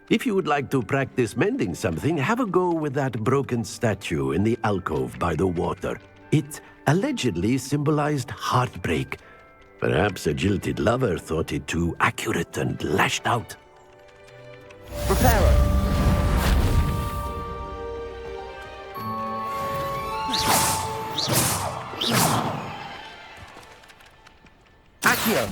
If you would like to practice mending something, have a go with that broken statue in the alcove by the water. It allegedly symbolized heartbreak. Perhaps a jilted lover thought it too accurate and lashed out. Preparo. Accio.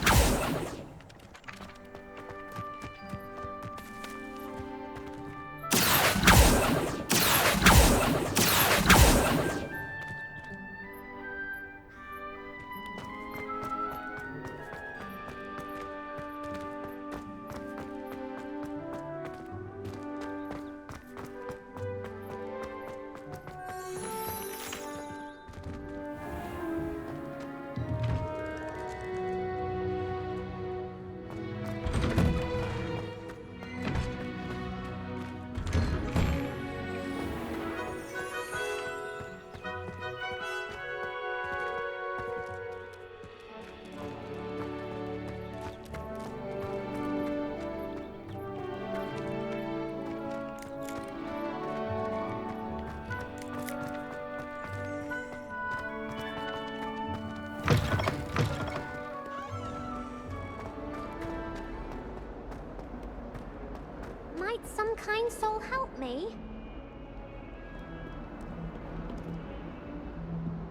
Might some kind soul help me?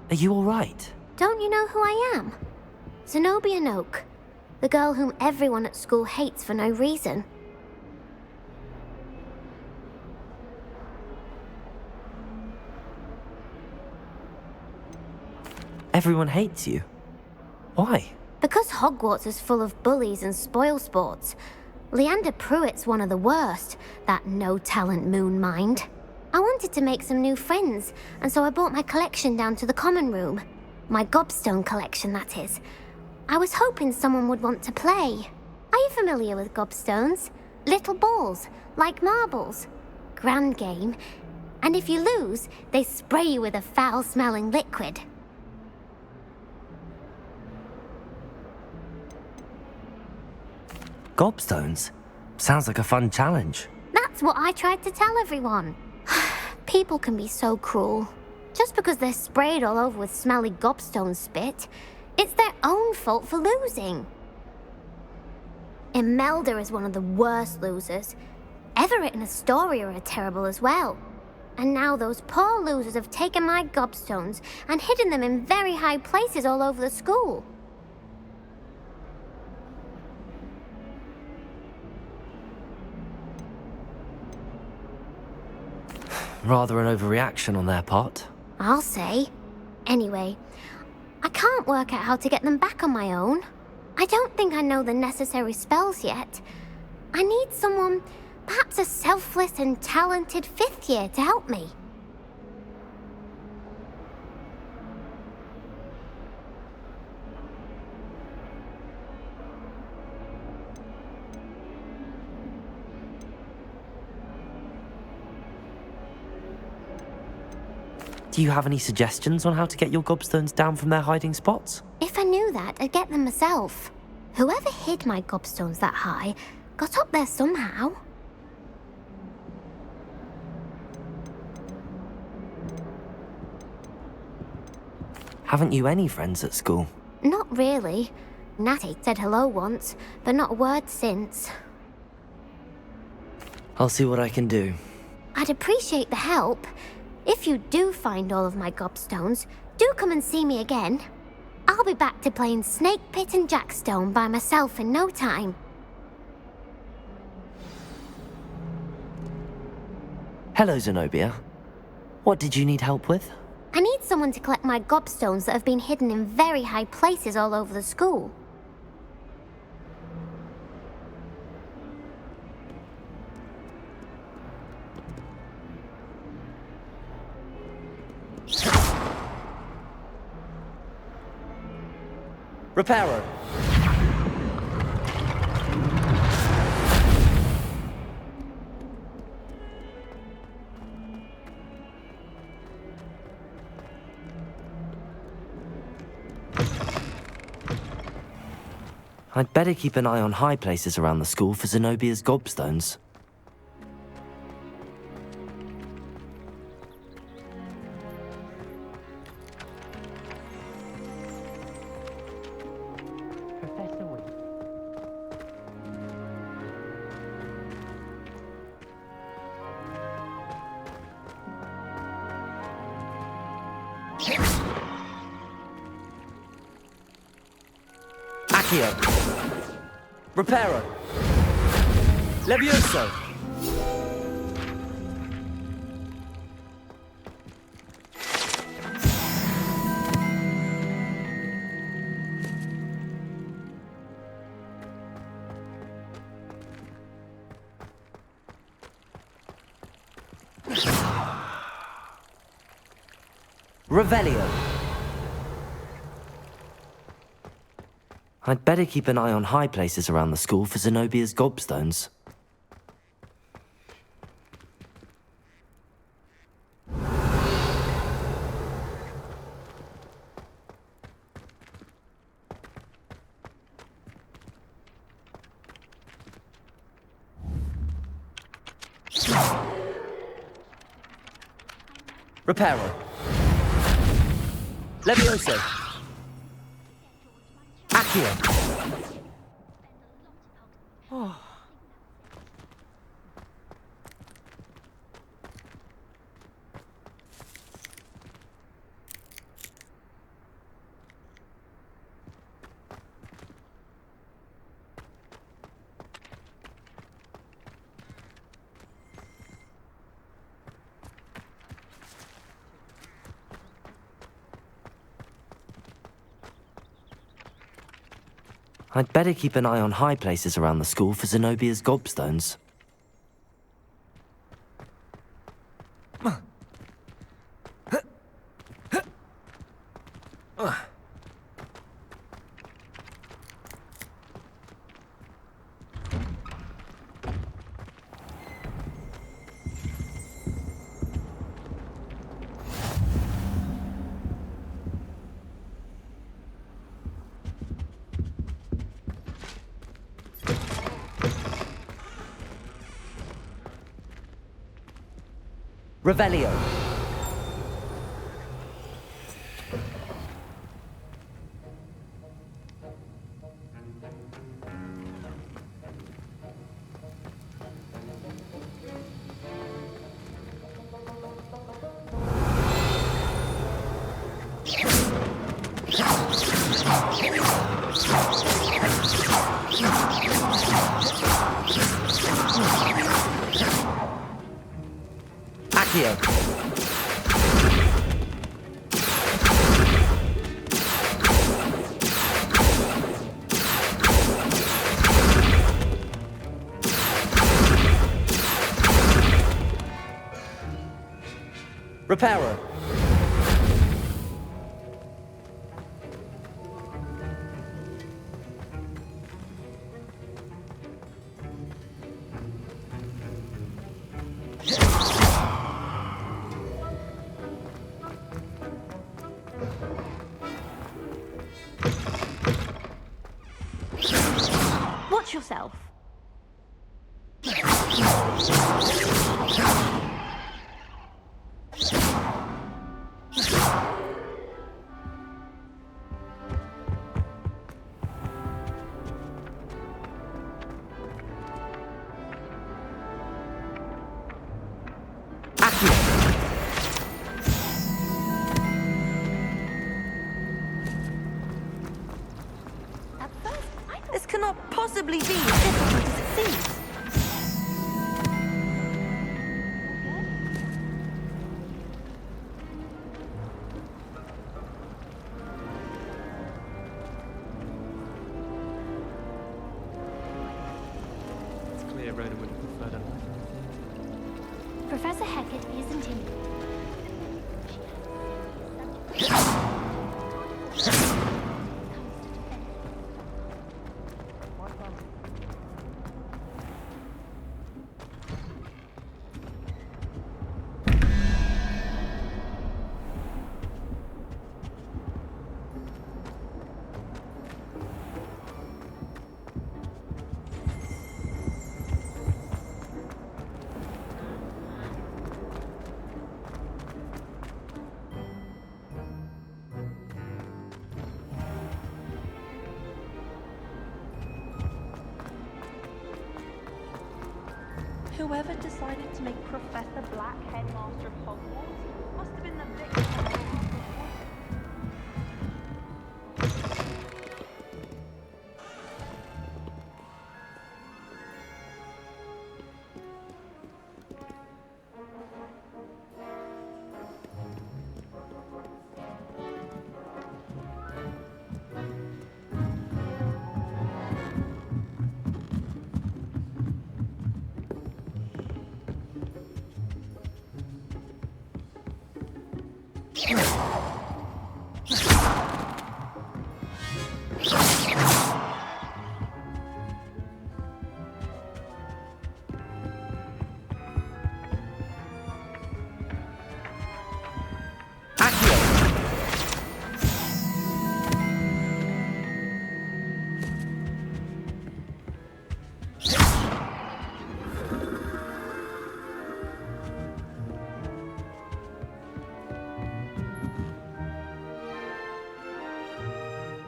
Are you all right? Don't you know who I am? Zenobia Noak, the girl whom everyone at school hates for no reason. Everyone hates you. Why? Because Hogwarts is full of bullies and spoilsports. Leander Pruitt's one of the worst, that no-talent moon mind. I wanted to make some new friends, and so I brought my collection down to the common room. My gobstone collection, that is. I was hoping someone would want to play. Are you familiar with gobstones? Little balls, like marbles. Grand game. And if you lose, they spray you with a foul-smelling liquid. Gobstones? Sounds like a fun challenge. That's what I tried to tell everyone. People can be so cruel. Just because they're sprayed all over with smelly gobstone spit, it's their own fault for losing. Imelda is one of the worst losers. Everett and Astoria are terrible as well. And now those poor losers have taken my gobstones and hidden them in very high places all over the school. Rather an overreaction on their part. I'll say. Anyway, I can't work out how to get them back on my own. I don't think I know the necessary spells yet. I need someone, perhaps a selfless and talented fifth year to help me. Do you have any suggestions on how to get your gobstones down from their hiding spots? If I knew that, I'd get them myself. Whoever hid my gobstones that high got up there somehow. Haven't you any friends at school? Not really. Natty said hello once, but not a word since. I'll see what I can do. I'd appreciate the help. If you do find all of my gobstones, do come and see me again. I'll be back to playing Snake Pit and Jackstone by myself in no time. Hello, Zenobia. What did you need help with? I need someone to collect my gobstones that have been hidden in very high places all over the school. Reparo. I'd better keep an eye on high places around the school for Zenobia's gobstones. Accio. Reparo. Levioso. Revelio. I'd better keep an eye on high places around the school for Zenobia's gobstones. Reparo. Levioso. Accio. Oh. I'd better keep an eye on high places around the school for Zenobia's gobstones. Revelio. Accio. Reparo. Watch yourself. This cannot possibly be as difficult as it seems. It's clear Rhoda would have preferred a life. Professor Hecat isn't in. Whoever decided to make Professor Black headmaster of Hogwarts must have been the victim of a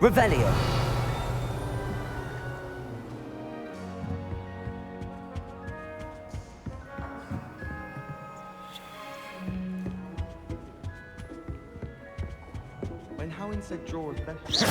Revelio. When Howin said draw was best.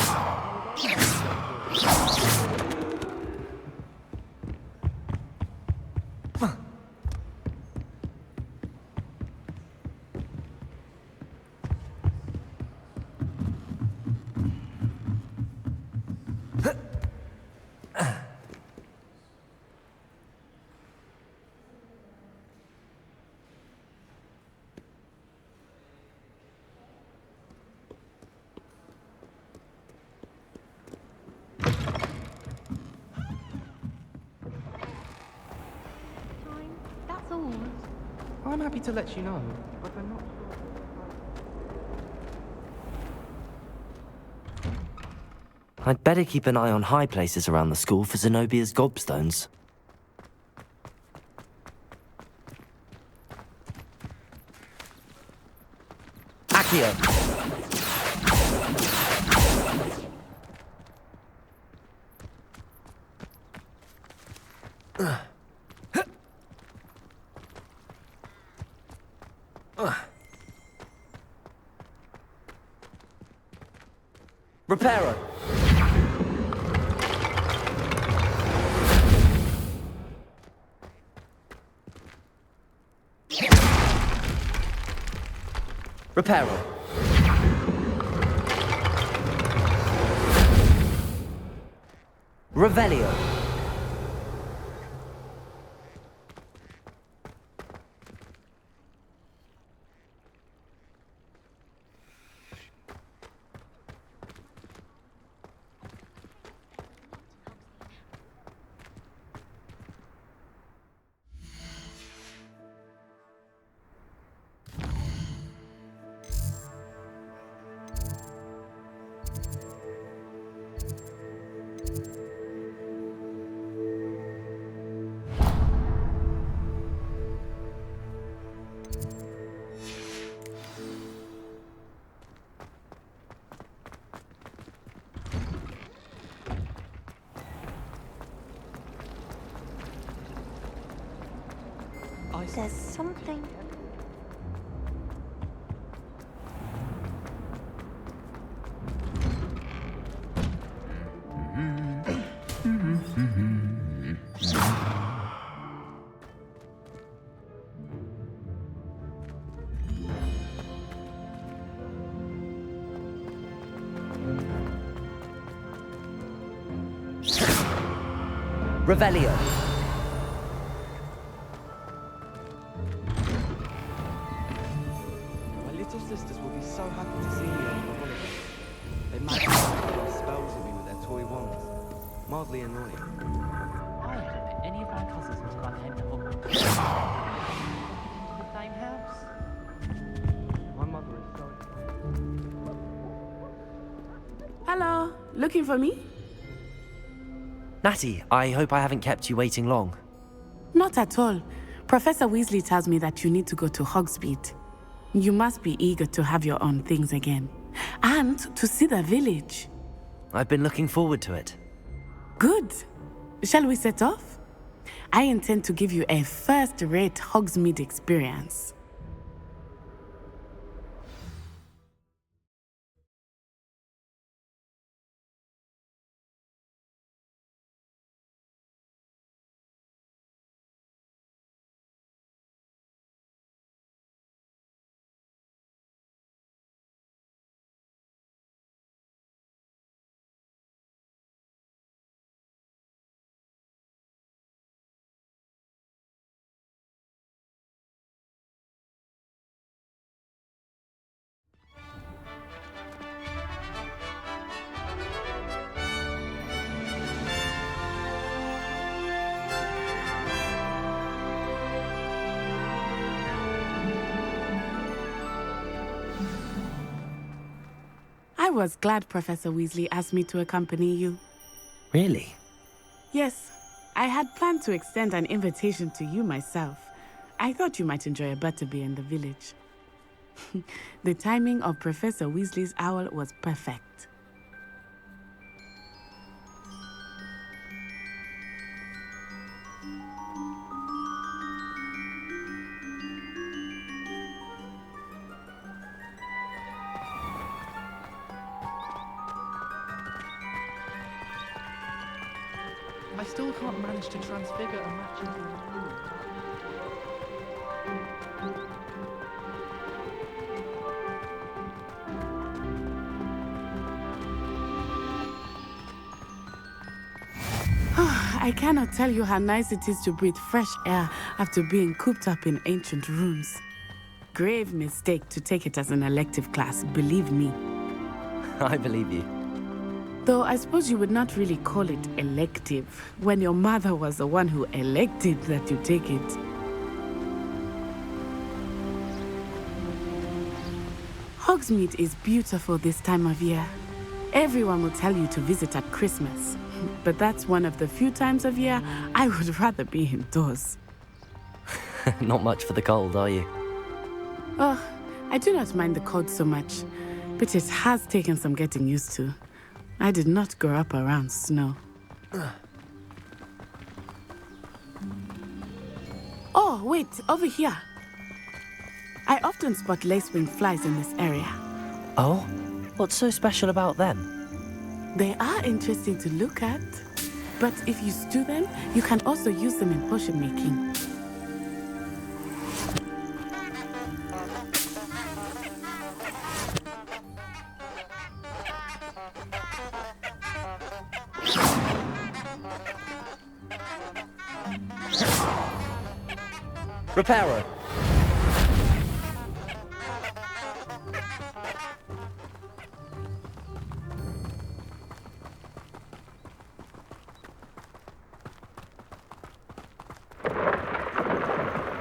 That's all. I'm happy to let you know, but I'm not sure. I'd better keep an eye on high places around the school for Zenobia's gobstones. Accio! Reparo! Reparo! Revelio! There's something. Revelio. My little sisters will be so happy to see me over the holidays. They might play spells with me with their toy wands. Mildly annoying. I haven't met any of my cousins until I came to Hogwarts. The same house. My mother is so Hello, looking for me? Natty, I hope I haven't kept you waiting long. Not at all. Professor Weasley tells me that you need to go to Hogsmeade. You must be eager to have your own things again. And to see the village. I've been looking forward to it. Good. Shall we set off? I intend to give you a first-rate Hogsmeade experience. I was glad Professor Weasley asked me to accompany you. Really? Yes, I had planned to extend an invitation to you myself. I thought you might enjoy a butterbeer in the village. The timing of Professor Weasley's owl was perfect. I still can't manage to transfigure a match into a moon. I cannot tell you how nice it is to breathe fresh air after being cooped up in ancient rooms. Grave mistake to take it as an elective class, believe me. I believe you. Though I suppose you would not really call it elective when your mother was the one who elected that you take it. Hogsmeade is beautiful this time of year. Everyone will tell you to visit at Christmas, but that's one of the few times of year I would rather be indoors. Not much for the cold, are you? Oh, I do not mind the cold so much, but it has taken some getting used to. I did not grow up around snow. Oh, wait, over here. I often spot lacewing flies in this area. Oh? What's so special about them? They are interesting to look at, but if you stew them, you can also use them in potion making. Reparo.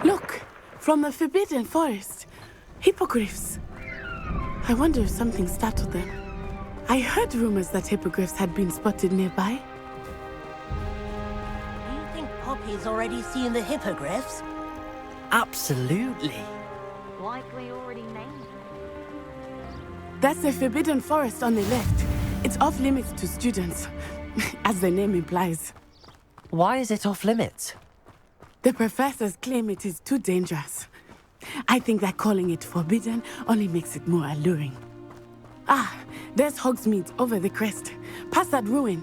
Look, from the Forbidden Forest. Hippogriffs. I wonder if something startled them. I heard rumors that hippogriffs had been spotted nearby. Do you think Poppy's already seen the hippogriffs? Absolutely. Likely already named. That's the Forbidden Forest on the left. It's off limits to students, as the name implies. Why is it off limits? The professors claim it is too dangerous. I think that calling it forbidden only makes it more alluring. Ah, there's Hogsmeade over the crest. Past that ruin.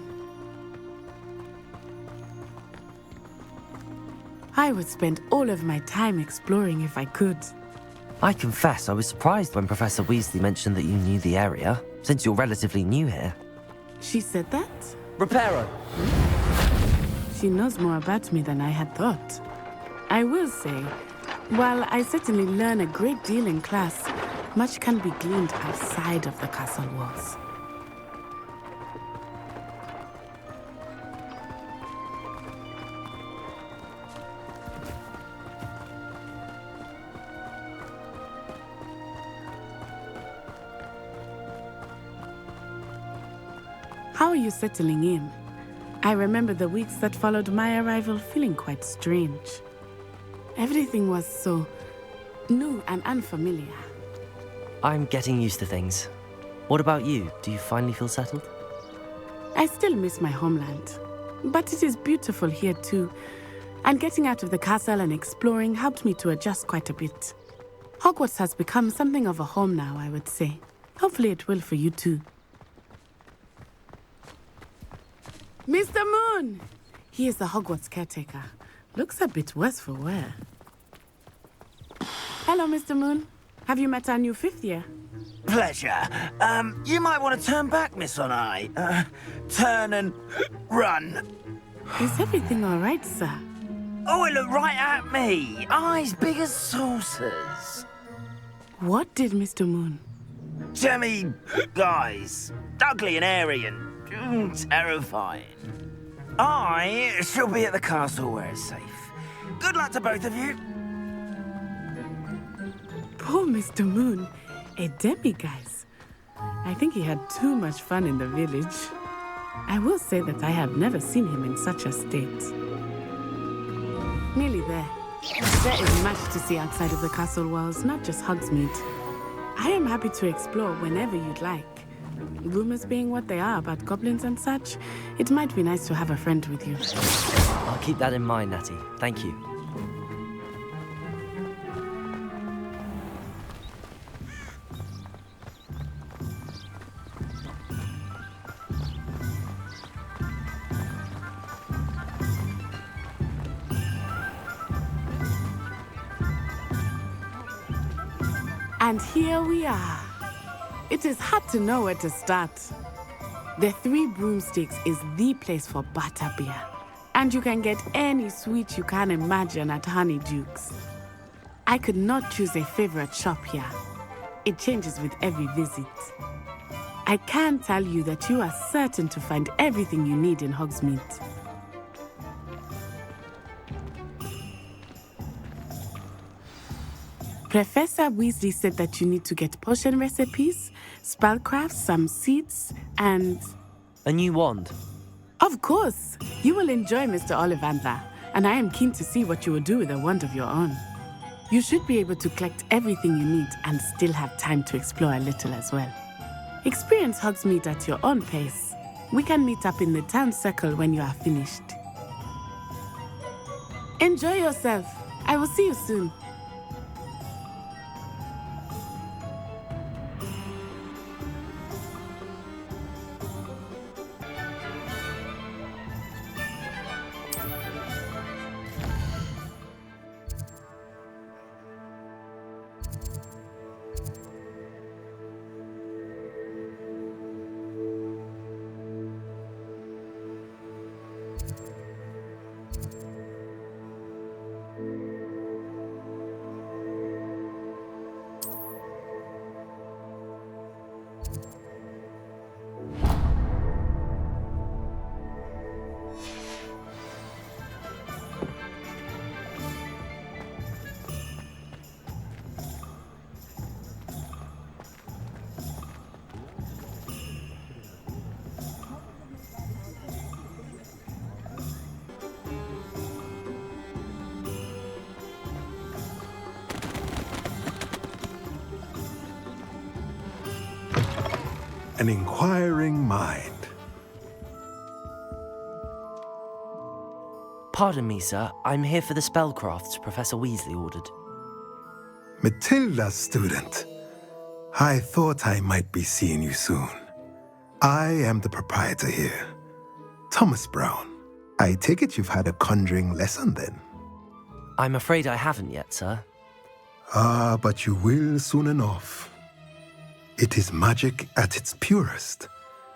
I would spend all of my time exploring if I could. I confess I was surprised when Professor Weasley mentioned that you knew the area, since you're relatively new here. She said that? Reparo. She knows more about me than I had thought. I will say, while I certainly learn a great deal in class, much can be gleaned outside of the castle walls. How are you settling in? I remember the weeks that followed my arrival feeling quite strange. Everything was so new and unfamiliar. I'm getting used to things. What about you? Do you finally feel settled? I still miss my homeland, but it is beautiful here too. And getting out of the castle and exploring helped me to adjust quite a bit. Hogwarts has become something of a home now, I would say. Hopefully it will for you too. Mr. Moon! He is the Hogwarts caretaker. Looks a bit worse for wear. Hello, Mr. Moon. Have you met our new fifth year? Pleasure. You might want to turn back, Miss Onai. Turn and run. Is everything all right, sir? Oh, it looked right at me. Eyes big as saucers. What did Mr. Moon? Jemmy guys. Ugly and airy and terrifying. I shall be at the castle where it's safe. Good luck to both of you. Poor Mr. Moon. A demiguise. I think he had too much fun in the village. I will say that I have never seen him in such a state. Nearly there. There is much to see outside of the castle walls, not just Hogsmeade. I am happy to explore whenever you'd like. Rumors being what they are about goblins and such, it might be nice to have a friend with you. I'll keep that in mind, Natty. Thank you. And here we are. It is hard to know where to start. The Three Broomsticks is the place for butterbeer. And you can get any sweet you can imagine at Honeyduke's. I could not choose a favorite shop here. It changes with every visit. I can tell you that you are certain to find everything you need in Hogsmeade. Professor Weasley said that you need to get potion recipes, spellcraft, some seeds, and... A new wand. Of course! You will enjoy Mr. Ollivander, and I am keen to see what you will do with a wand of your own. You should be able to collect everything you need and still have time to explore a little as well. Experience Hogsmeade at your own pace. We can meet up in the town circle when you are finished. Enjoy yourself. I will see you soon. An inquiring mind. Pardon me, sir. I'm here for the spellcrafts Professor Weasley ordered. Matilda, student. I thought I might be seeing you soon. I am the proprietor here, Thomas Brown. I take it you've had a conjuring lesson then? I'm afraid I haven't yet, sir. Ah, but you will soon enough. It is magic at its purest,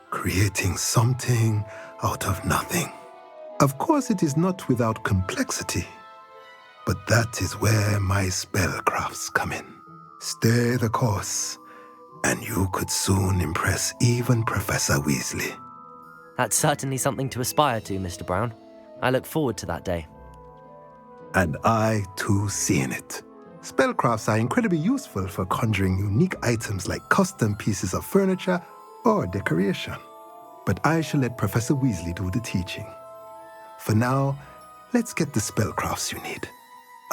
creating something out of nothing. Of course, it is not without complexity, but that is where my spellcrafts come in. Stay the course, and you could soon impress even Professor Weasley. That's certainly something to aspire to, Mr. Brown. I look forward to that day. And I, too, see in it. Spellcrafts are incredibly useful for conjuring unique items like custom pieces of furniture or decoration. But I shall let Professor Weasley do the teaching. For now, let's get the spellcrafts you need.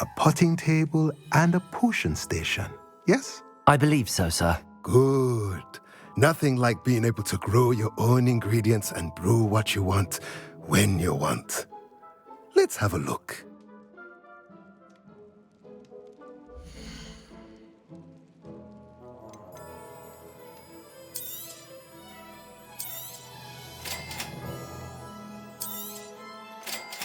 A potting table and a potion station, yes? I believe so, sir. Good. Nothing like being able to grow your own ingredients and brew what you want when you want. Let's have a look.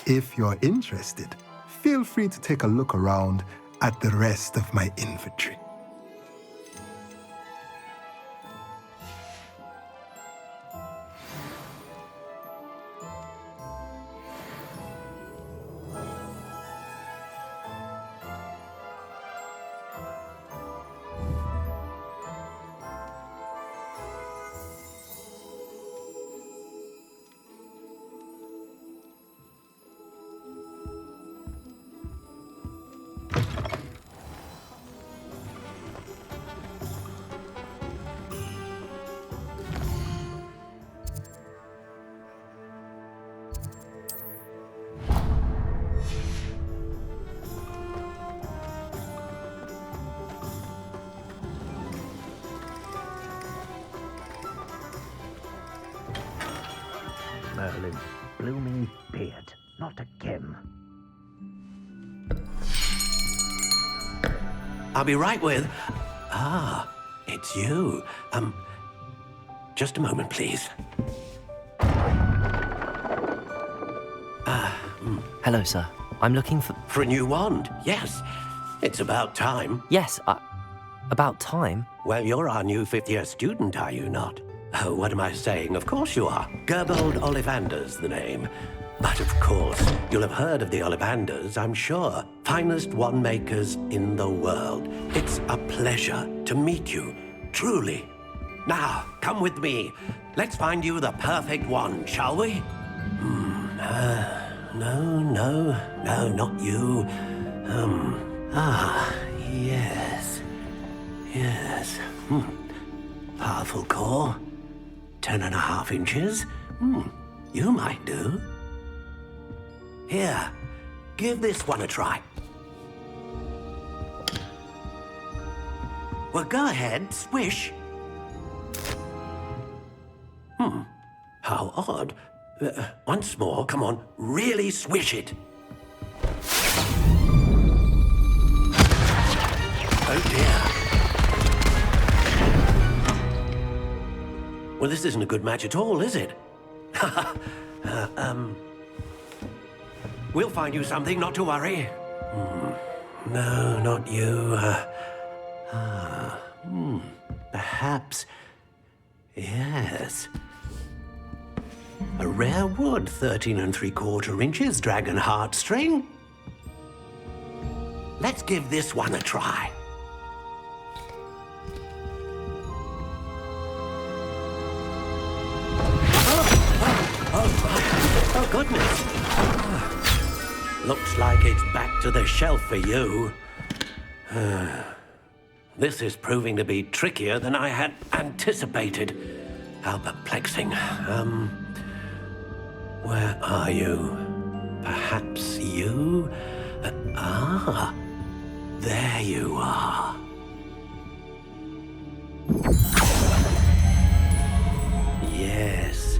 If you're interested, feel free to take a look around at the rest of my inventory. Merlin, blooming beard, not again. I'll be right with... Ah, it's you. Just a moment, please. Hello, sir. I'm looking for... For a new wand, yes. It's about time. Yes, about time? Well, you're our new fifth-year student, are you not? Oh, what am I saying? Of course you are. Gerbold Ollivander's the name. But of course, you'll have heard of the Ollivanders, I'm sure. Finest wand makers in the world. It's a pleasure to meet you, truly. Now, come with me. Let's find you the perfect wand, shall we? No, not you. Yes. Powerful core. 10.5 inches. You might do. Here, give this one a try. Well, go ahead, swish. How odd. Once more, come on, really swish it. Oh dear. Well, this isn't a good match at all, is it? We'll find you something, not to worry. No, not you. Perhaps... Yes. A rare wood, 13 3/4 inches, dragon heartstring. Let's give this one a try. Oh, goodness. Looks like it's back to the shelf for you. This is proving to be trickier than I had anticipated. How perplexing. Where are you? Perhaps you? There you are. Yes.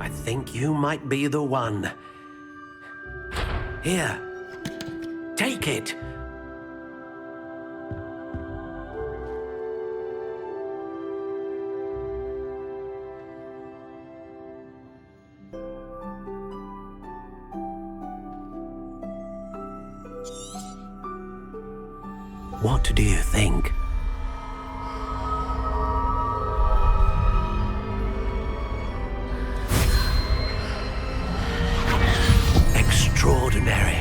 I think you might be the one. Here. Take it. What do you think? Extraordinary.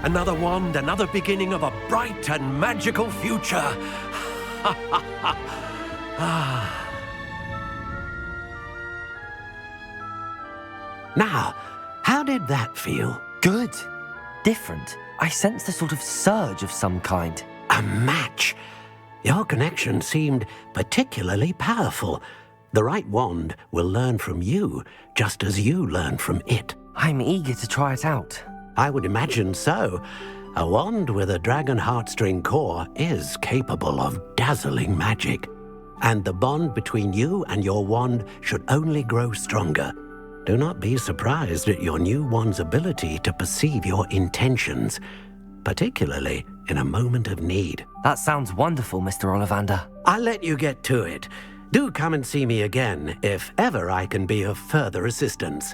Another wand, another beginning of a bright and magical future. Now, how did that feel? Good. Different. I sensed a sort of surge of some kind. A match. Your connection seemed particularly powerful. The right wand will learn from you, just as you learn from it. I'm eager to try it out. I would imagine so. A wand with a dragon heartstring core is capable of dazzling magic. And the bond between you and your wand should only grow stronger. Do not be surprised at your new wand's ability to perceive your intentions, particularly in a moment of need. That sounds wonderful, Mr. Ollivander. I'll let you get to it. Do come and see me again if ever I can be of further assistance.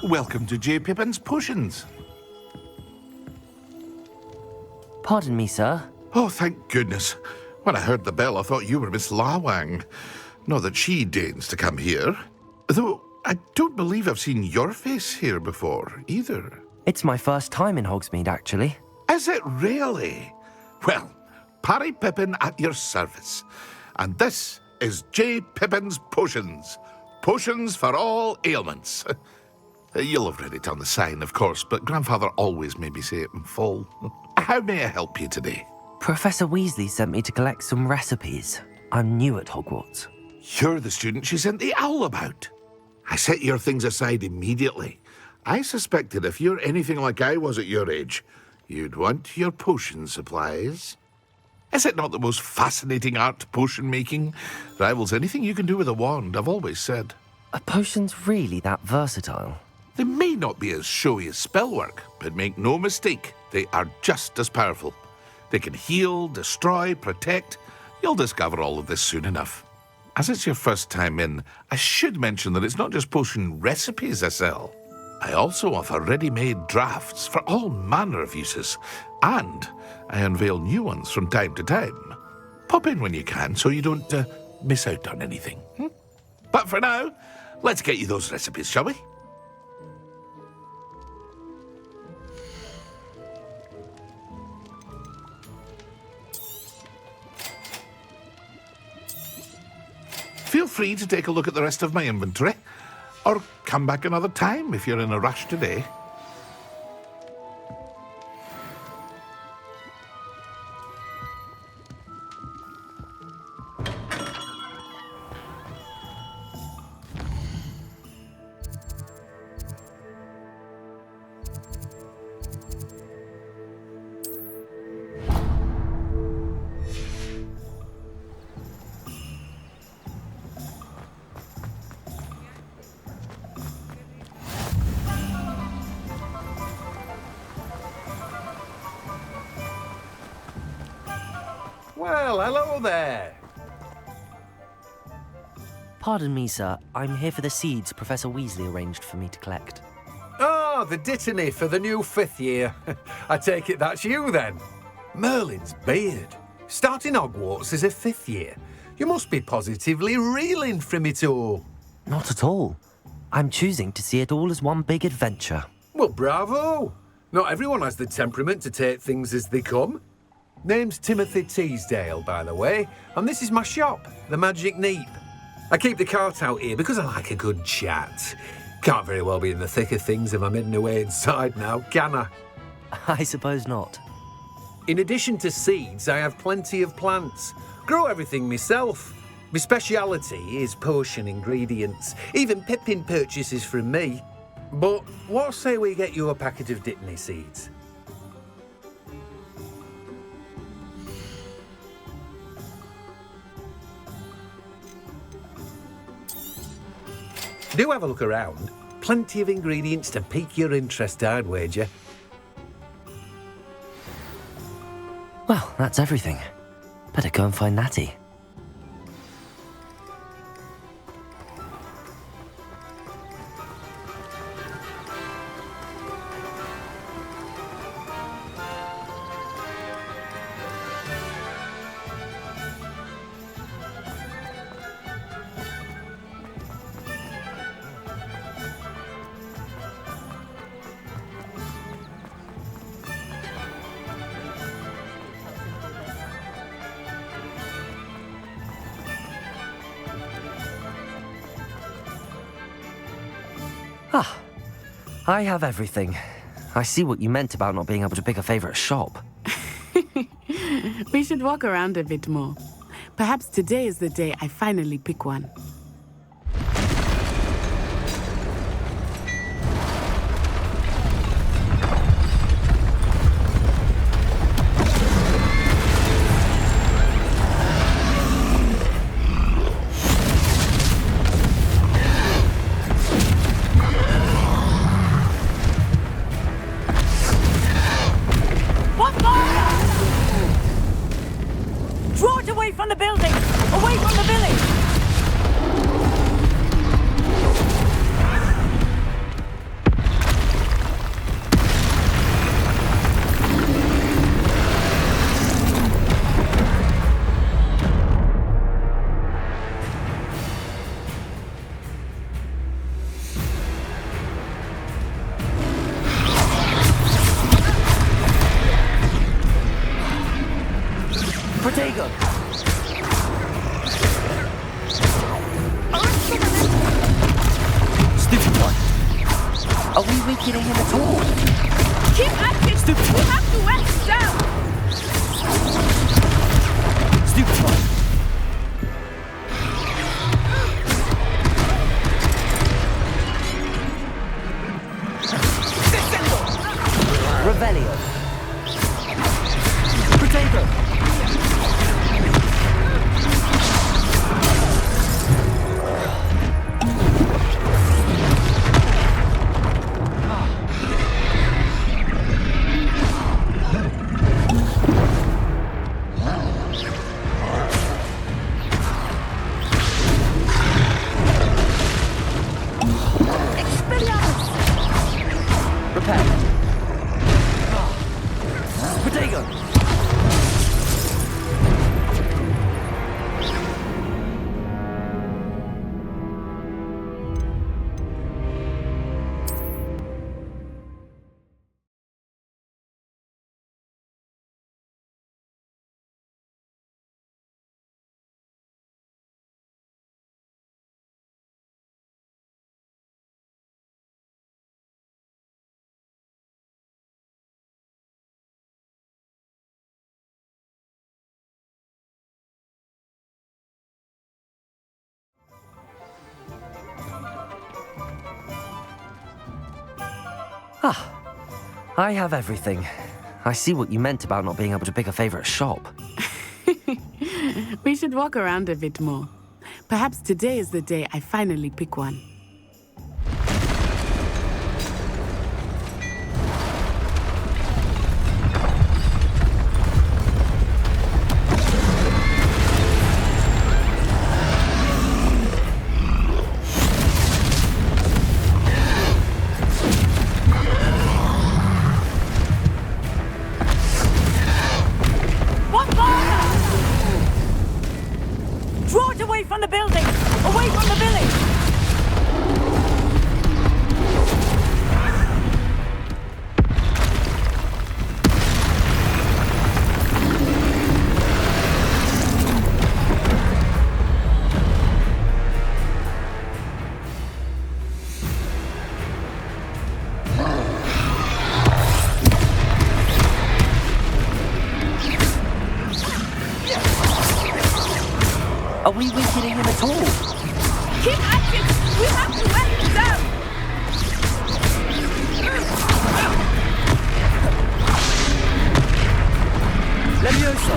Welcome to J. Pippin's Potions. Pardon me, sir. Oh, thank goodness. When I heard the bell, I thought you were Miss Lawang. Not that she deigns to come here. Though, I don't believe I've seen your face here before, either. It's my first time in Hogsmeade, actually. Is it really? Well, Parry Pippin at your service. And this is J. Pippin's Potions. Potions for all ailments. You'll have read it on the sign, of course, but Grandfather always made me say it in full. How may I help you today? Professor Weasley sent me to collect some recipes. I'm new at Hogwarts. You're the student she sent the owl about. I set your things aside immediately. I suspected if you're anything like I was at your age, you'd want your potion supplies. Is it not the most fascinating art, potion making? Rivals anything you can do with a wand, I've always said. Are potions really that versatile? They may not be as showy as spellwork, but make no mistake, they are just as powerful. They can heal, destroy, protect. You'll discover all of this soon enough. As it's your first time in, I should mention that it's not just potion recipes I sell. I also offer ready-made drafts for all manner of uses, and I unveil new ones from time to time. Pop in when you can so you don't miss out on anything. But for now, let's get you those recipes, shall we? Feel free to take a look at the rest of my inventory, or come back another time if you're in a rush today. Well, hello there. Pardon me, sir. I'm here for the seeds Professor Weasley arranged for me to collect. Oh, the dittany for the new 5th year. I take it that's you, then? Merlin's beard. Starting Hogwarts as a 5th year. You must be positively reeling from it all. Not at all. I'm choosing to see it all as one big adventure. Well, bravo. Not everyone has the temperament to take things as they come. Name's Timothy Teasdale, by the way, and this is my shop, the Magic Neep. I keep the cart out here because I like a good chat. Can't very well be in the thick of things if I'm hidden away inside now, can I? I suppose not. In addition to seeds, I have plenty of plants. Grow everything myself. My speciality is potion ingredients. Even Pippin purchases from me. But what say we get you a packet of Dittany seeds? Do have a look around. Plenty of ingredients to pique your interest, I'd wager. Well, that's everything. Better go and find Natty. Ah, I have everything. I see what you meant about not being able to pick a favourite shop. We should walk around a bit more. Perhaps today is the day I finally pick one. Draw it away from the building! Away from the village! Protego! Stupid one! Are we weakening him at all? Keep at it! Stupid We one! have to wear it down! Stupid one! Revelio! Protego! Repair. Protego! Ah, I have everything. I see what you meant about not being able to pick a favourite shop. We should walk around a bit more. Perhaps today is the day I finally pick one. the building! Away from the village! Are we weakening him at all? Keep active! We have to wear him down! Levioso!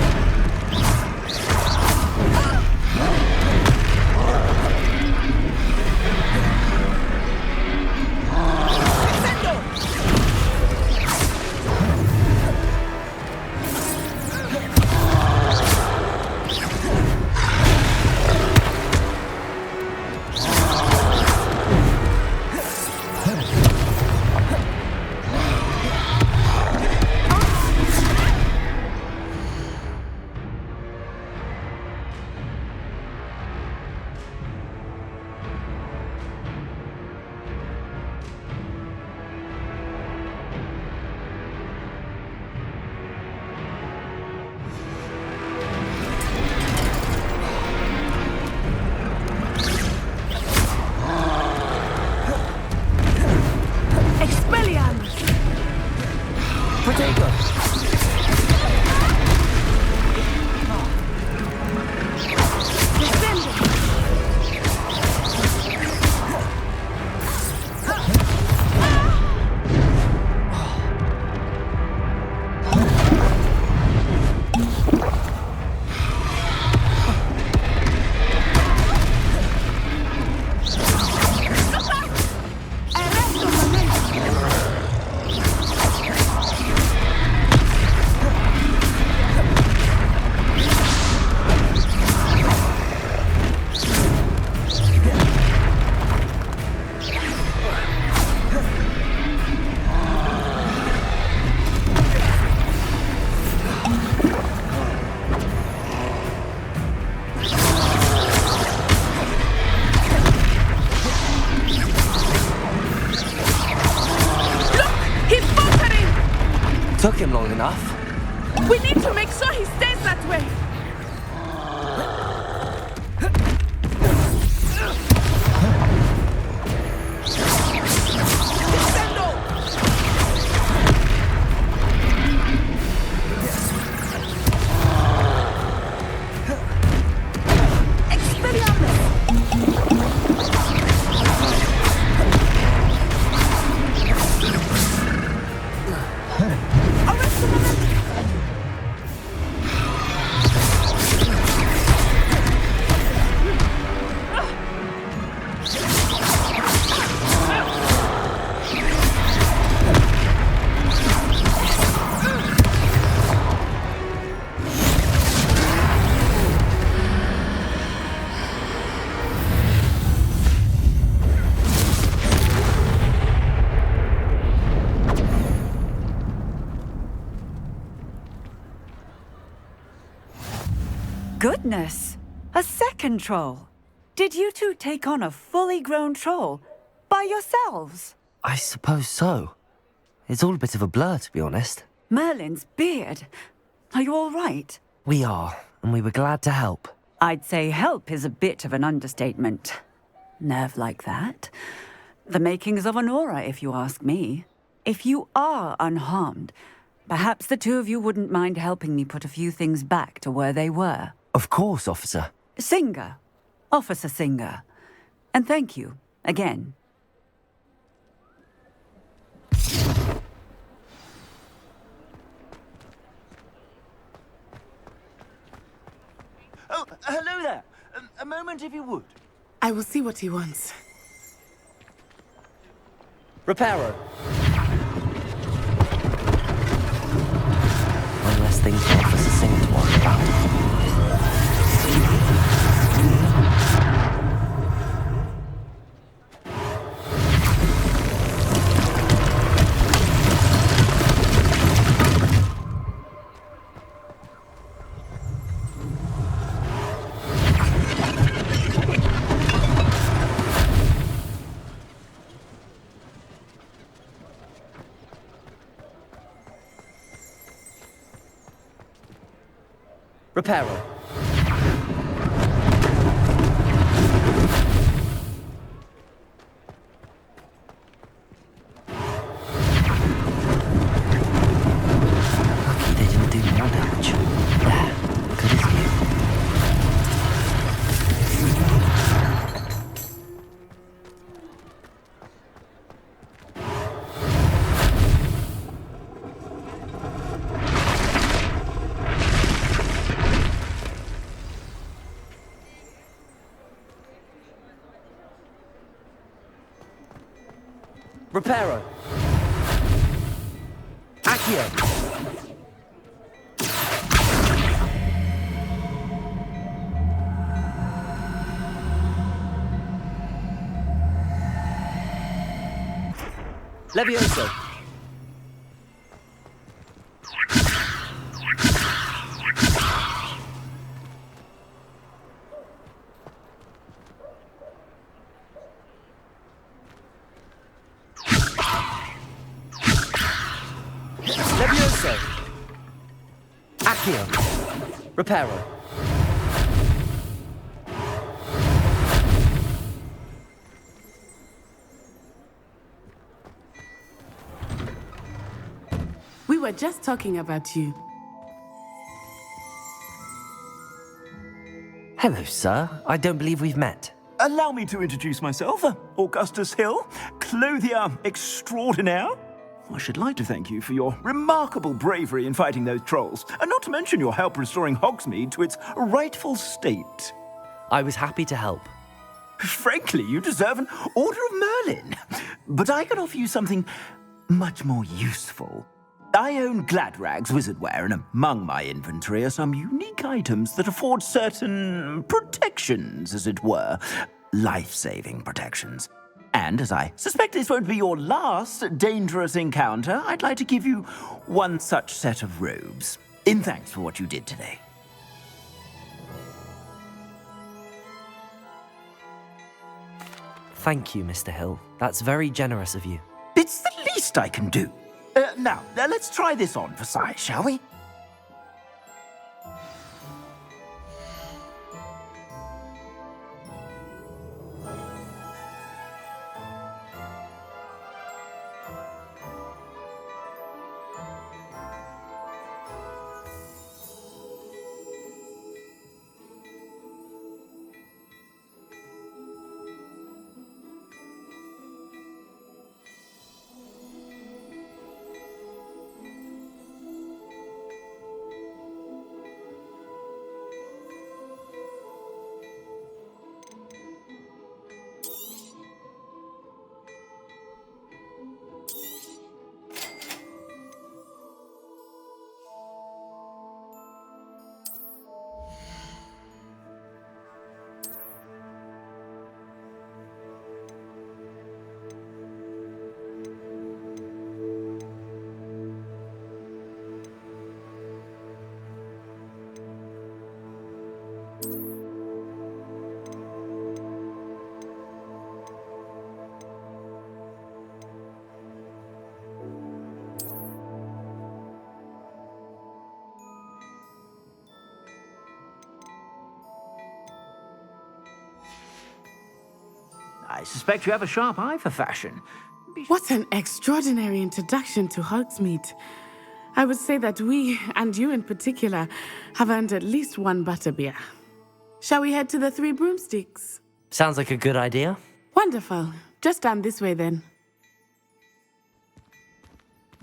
Took him long enough. We need to make sure he stays that way! Goodness! A second troll! Did you two take on a fully grown troll by yourselves? I suppose so. It's all a bit of a blur, to be honest. Merlin's beard. Are you all right? We are, and we were glad to help. I'd say help is a bit of an understatement. Nerve like that. The makings of an aura, if you ask me. If you are unharmed, perhaps the two of you wouldn't mind helping me put a few things back to where they were. Of course, officer. Singer. Officer Singer. And thank you, again. Oh, hello there. A moment, if you would. I will see what he wants. Reparo. One less thing for Officer Singer to worry about. Reparo. Lucky they didn't do more damage. There, good as new. Reparo. Accio. Levioso. Levioso. Accio. Reparo. We were just talking about you. Hello, sir. I don't believe we've met. Allow me to introduce myself, Augustus Hill, clothier extraordinaire. I should like to thank you for your remarkable bravery in fighting those trolls, and not to mention your help restoring Hogsmeade to its rightful state. I was happy to help. Frankly, you deserve an Order of Merlin. But I can offer you something much more useful. I own Gladrag's wizardware, and among my inventory are some unique items that afford certain protections, as it were. Life-saving protections. And as I suspect this won't be your last dangerous encounter, I'd like to give you one such set of robes, in thanks for what you did today. Thank you, Mr. Hill. That's very generous of you. It's the least I can do. Now, let's try this on for size, shall we? I suspect you have a sharp eye for fashion. What an extraordinary introduction to Hogsmeade. I would say that we, and you in particular, have earned at least one butterbeer. Shall we head to the Three Broomsticks? Sounds like a good idea. Wonderful. Just down this way then.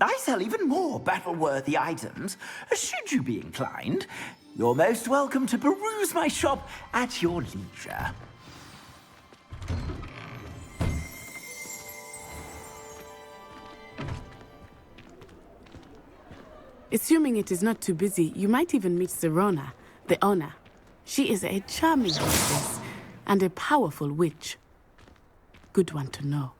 I sell even more battle-worthy items. Should you be inclined, you're most welcome to peruse my shop at your leisure. Assuming it is not too busy, you might even meet Serona, the owner. She is a charming hostess and a powerful witch. Good one to know.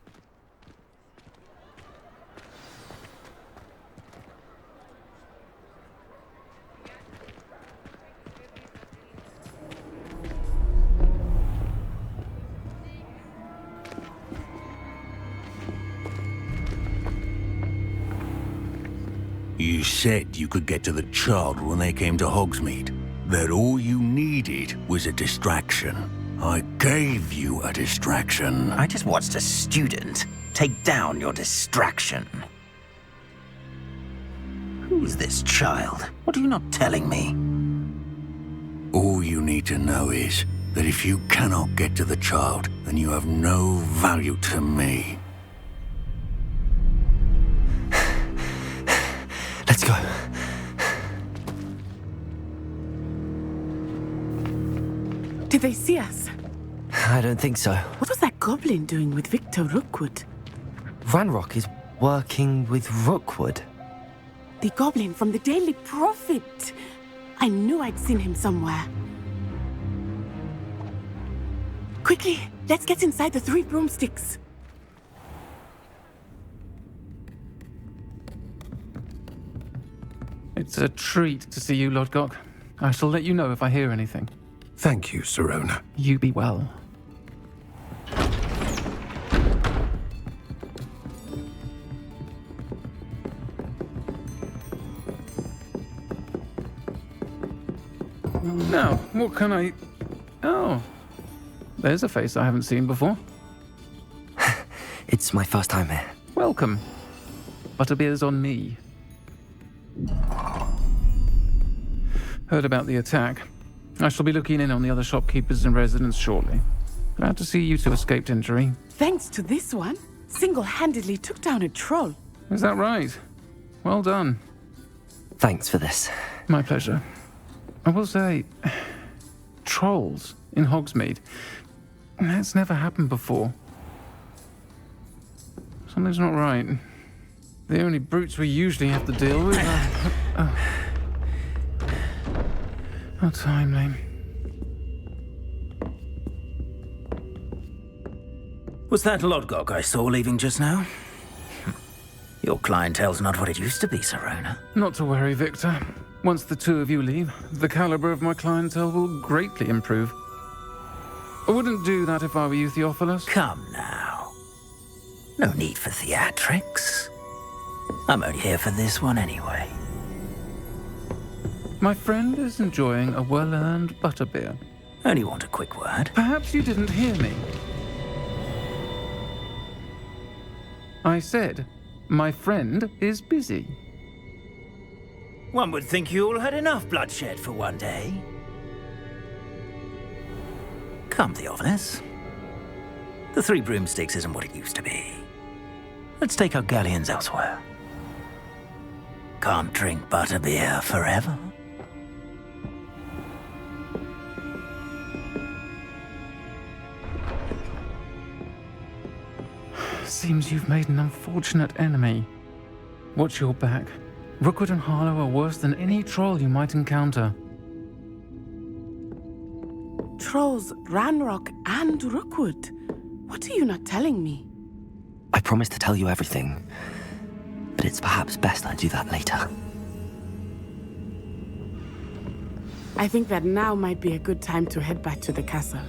You said you could get to the child when they came to Hogsmeade. that all you needed was a distraction. I gave you a distraction. I just watched a student take down your distraction. Who's this child? What are you not telling me? All you need to know is that if you cannot get to the child, then you have no value to me. Let's go. Did they see us? I don't think so. What was that goblin doing with Victor Rookwood? Ranrock is working with Rookwood. The goblin from the Daily Prophet. I knew I'd seen him somewhere. Quickly, let's get inside the 3 broomsticks. It's a treat to see you, Lodgok. I shall let you know if I hear anything. Thank you, Sirona. You be well. Now, what can I... Oh, there's a face I haven't seen before. It's my first time here. Welcome. Butterbeer's on me. Heard about the attack. I shall be looking in on the other shopkeepers and residents shortly. Glad to see you two escaped injury. Thanks to this one, single-handedly took down a troll. Is that right? Well done. Thanks for this. My pleasure. I will say, trolls in Hogsmeade. That's never happened before. Something's not right. The only brutes we usually have to deal with are... How timely. Was that Lodgok I saw leaving just now? Your clientele's not what it used to be, Sirona. Not to worry, Victor. Once the two of you leave, the caliber of my clientele will greatly improve. I wouldn't do that if I were you, Theophilus. Come now. No need for theatrics. I'm only here for this one anyway. My friend is enjoying a well-earned butterbeer. Only want a quick word. Perhaps you didn't hear me. I said, my friend is busy. One would think you all had enough bloodshed for one day. Come, Theophilus. The 3 broomsticks isn't what it used to be. Let's take our galleons elsewhere. Can't drink butterbeer forever. Seems you've made an unfortunate enemy. Watch your back. Rookwood and Harlow are worse than any troll you might encounter. Trolls, Ranrock, and Rookwood. What are you not telling me? I promised to tell you everything, but it's perhaps best I do that later. I think that now might be a good time to head back to the castle.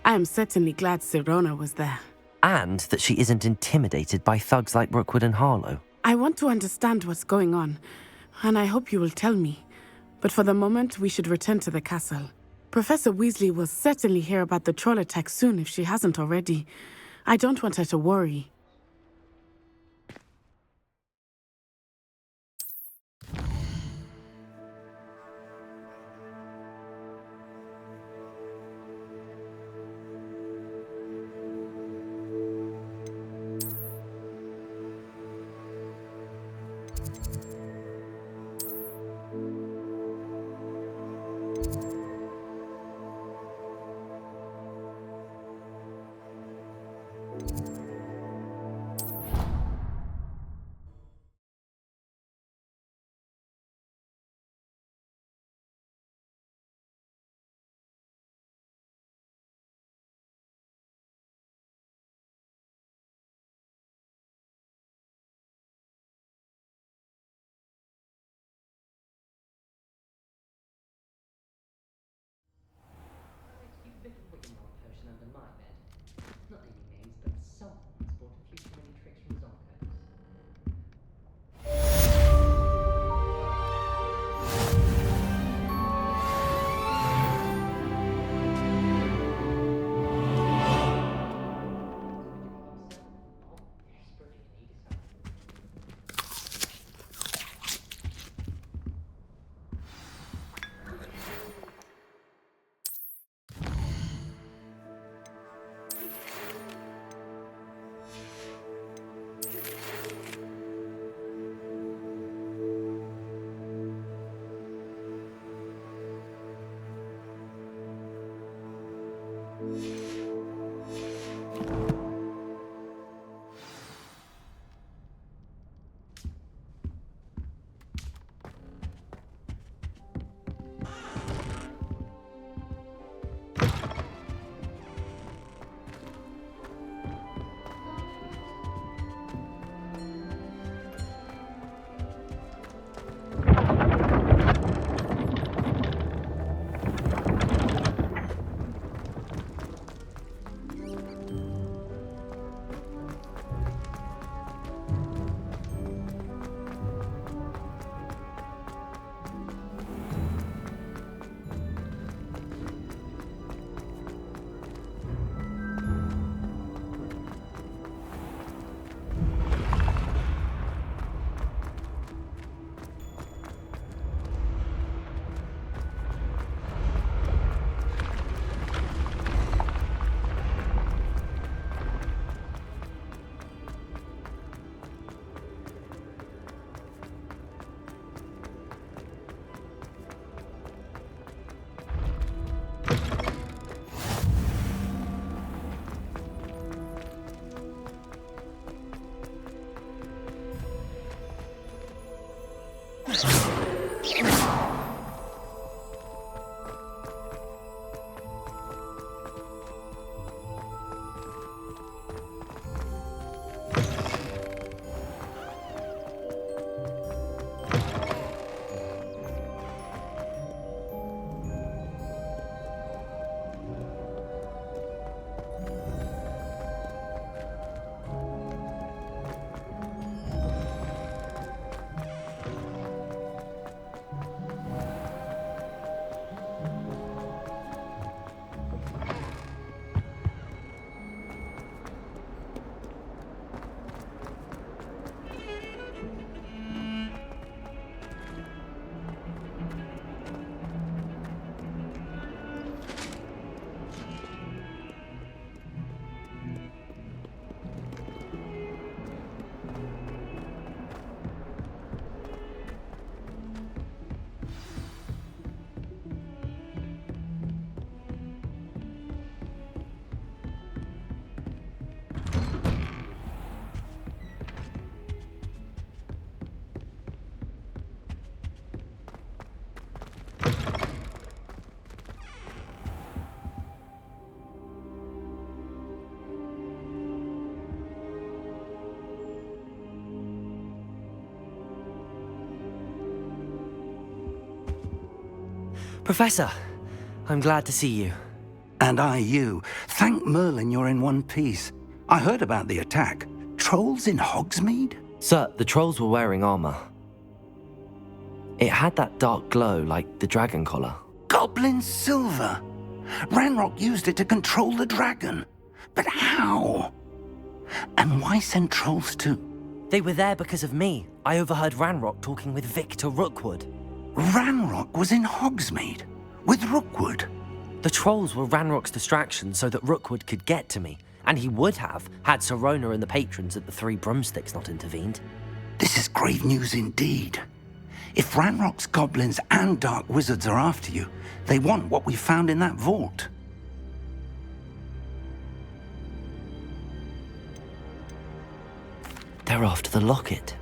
I am certainly glad Sirona was there. And that she isn't intimidated by thugs like Rookwood and Harlow. I want to understand what's going on, and I hope you will tell me. But for the moment, we should return to the castle. Professor Weasley will certainly hear about the troll attack soon if she hasn't already. I don't want her to worry. Professor, I'm glad to see you. And I you. Thank Merlin you're in one piece. I heard about the attack. Trolls in Hogsmeade? Sir, the trolls were wearing armor. It had that dark glow like the dragon collar. Goblin silver! Ranrock used it to control the dragon. But how? And why send trolls to... They were there because of me. I overheard Ranrock talking with Victor Rookwood. Ranrock was in Hogsmeade? With Rookwood? The trolls were Ranrock's distraction so that Rookwood could get to me. And he would have, had Sirona and the patrons at the Three Broomsticks not intervened. This is grave news indeed. If Ranrock's goblins and dark wizards are after you, they want what we found in that vault. They're after the locket.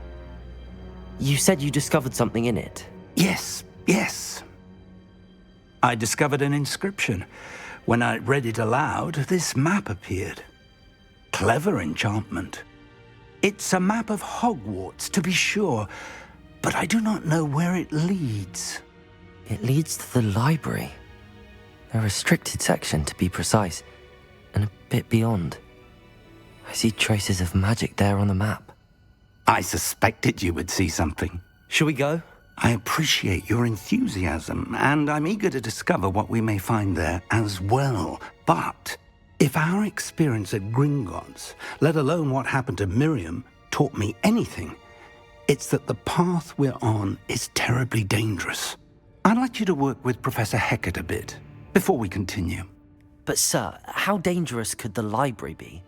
You said you discovered something in it. Yes. I discovered an inscription. When I read it aloud, this map appeared. Clever enchantment. It's a map of Hogwarts, to be sure, but I do not know where it leads. It leads to the library. A restricted section, to be precise, and a bit beyond. I see traces of magic there on the map. I suspected you would see something. Shall we go? I appreciate your enthusiasm, and I'm eager to discover what we may find there as well. But if our experience at Gringotts, let alone what happened to Miriam, taught me anything, it's that the path we're on is terribly dangerous. I'd like you to work with Professor Hecat a bit before we continue. But sir, how dangerous could the library be?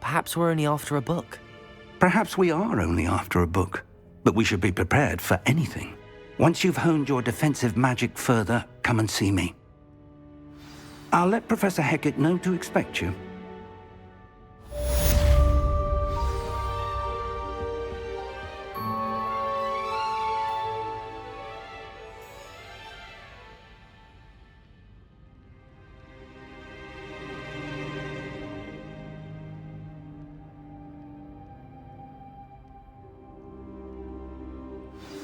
Perhaps we're only after a book. Perhaps we are only after a book, but we should be prepared for anything. Once you've honed your defensive magic further, come and see me. I'll let Professor Hecat know to expect you.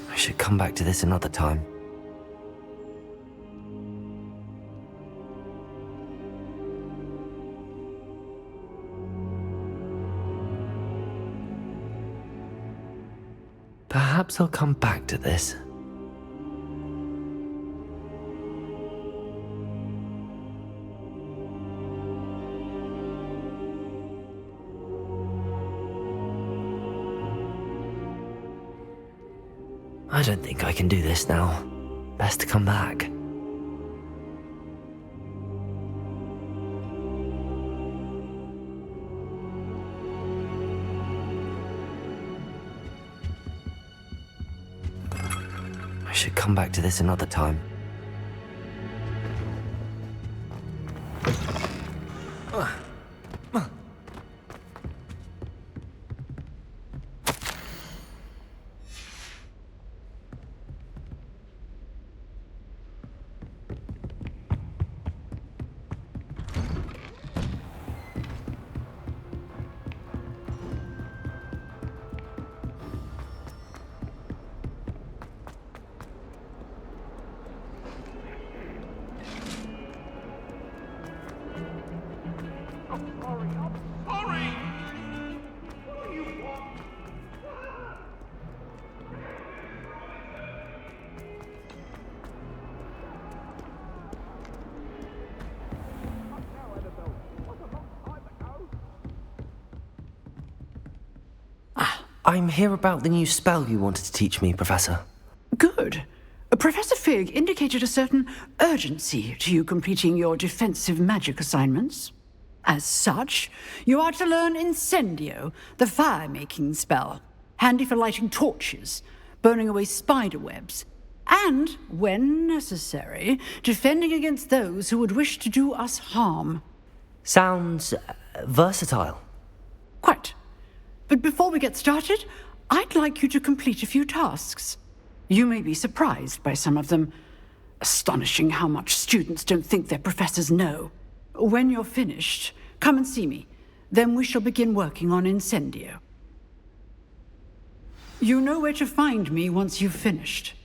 I should come back to this another time. Perhaps I'll come back to this. I don't think I can do this now. Best to come back. I should come back to this another time. I'm here about the new spell you wanted to teach me, Professor. Good. Professor Fig indicated a certain urgency to you completing your defensive magic assignments. As such, you are to learn Incendio, the fire-making spell, handy for lighting torches, burning away spider webs, and, when necessary, defending against those who would wish to do us harm. Sounds versatile. Quite. But before we get started, I'd like you to complete a few tasks. You may be surprised by some of them. Astonishing how much students don't think their professors know. When you're finished, come and see me. Then we shall begin working on Incendio. You know where to find me once you've finished.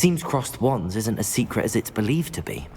Seems crossed wands isn't as secret as it's believed to be.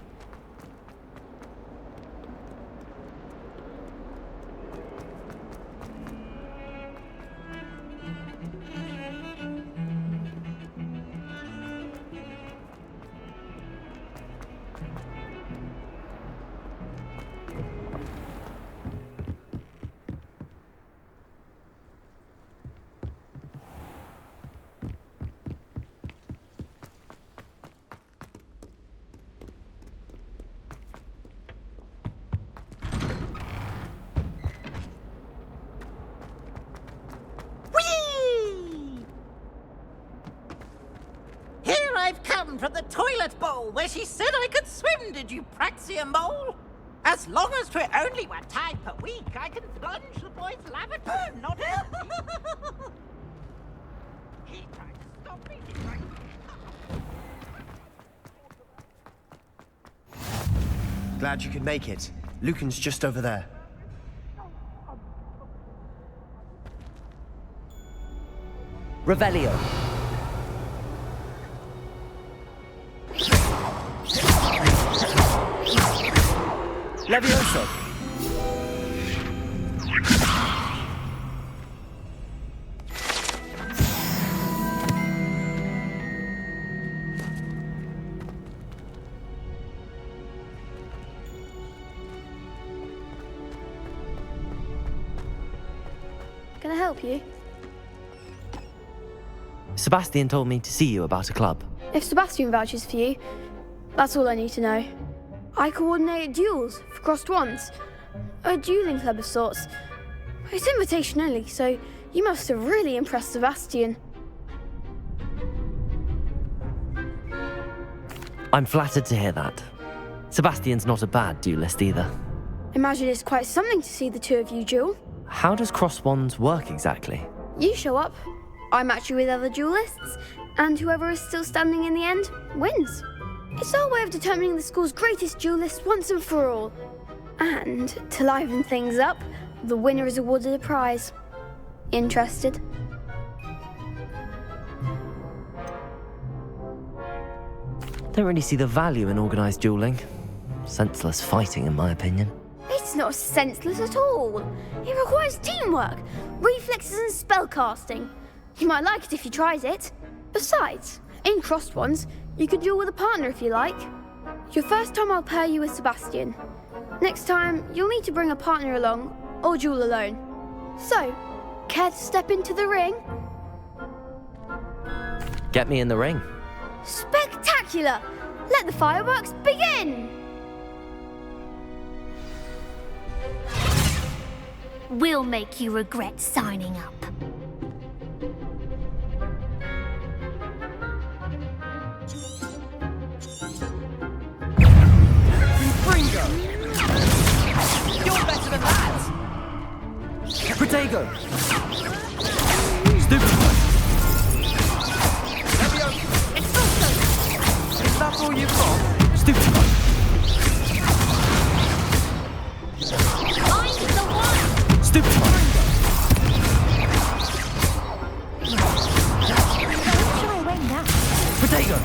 Here I've come from the toilet bowl where she said I could swim, did you praxia mole? As long as 'twere only 1 time per week, I can plunge the boy's lavatory, not He tried to stop me, he tried Glad you could make it. Lucan's just over there. Revelio. Levioso. Can I help you? Sebastian told me to see you about a club. If Sebastian vouches for you, that's all I need to know. I coordinate duels for crossed wands. A dueling club of sorts. It's invitation only, so you must have really impressed Sebastian. I'm flattered to hear that. Sebastian's not a bad duelist either. Imagine it's quite something to see the two of you duel. How does crossed wands work exactly? You show up, I match you with other duelists, and whoever is still standing in the end wins. It's our way of determining the school's greatest duelist once and for all. And to liven things up, the winner is awarded a prize. Interested? Don't really see the value in organised dueling. Senseless fighting, in my opinion. It's not senseless at all. It requires teamwork, reflexes and spellcasting. You might like it if you tried it. Besides, in crossed ones, you could duel with a partner if you like. Your first time I'll pair you with Sebastian. Next time, you'll need to bring a partner along, or duel alone. So, care to step into the ring? Get me in the ring. Spectacular! Let the fireworks begin! We'll make you regret signing up. Bringo! You're better than that! Protego! Stupid! It's also... Is that all you've got? Stupid! I'm the one! Stupid! Shall I win now? Protego!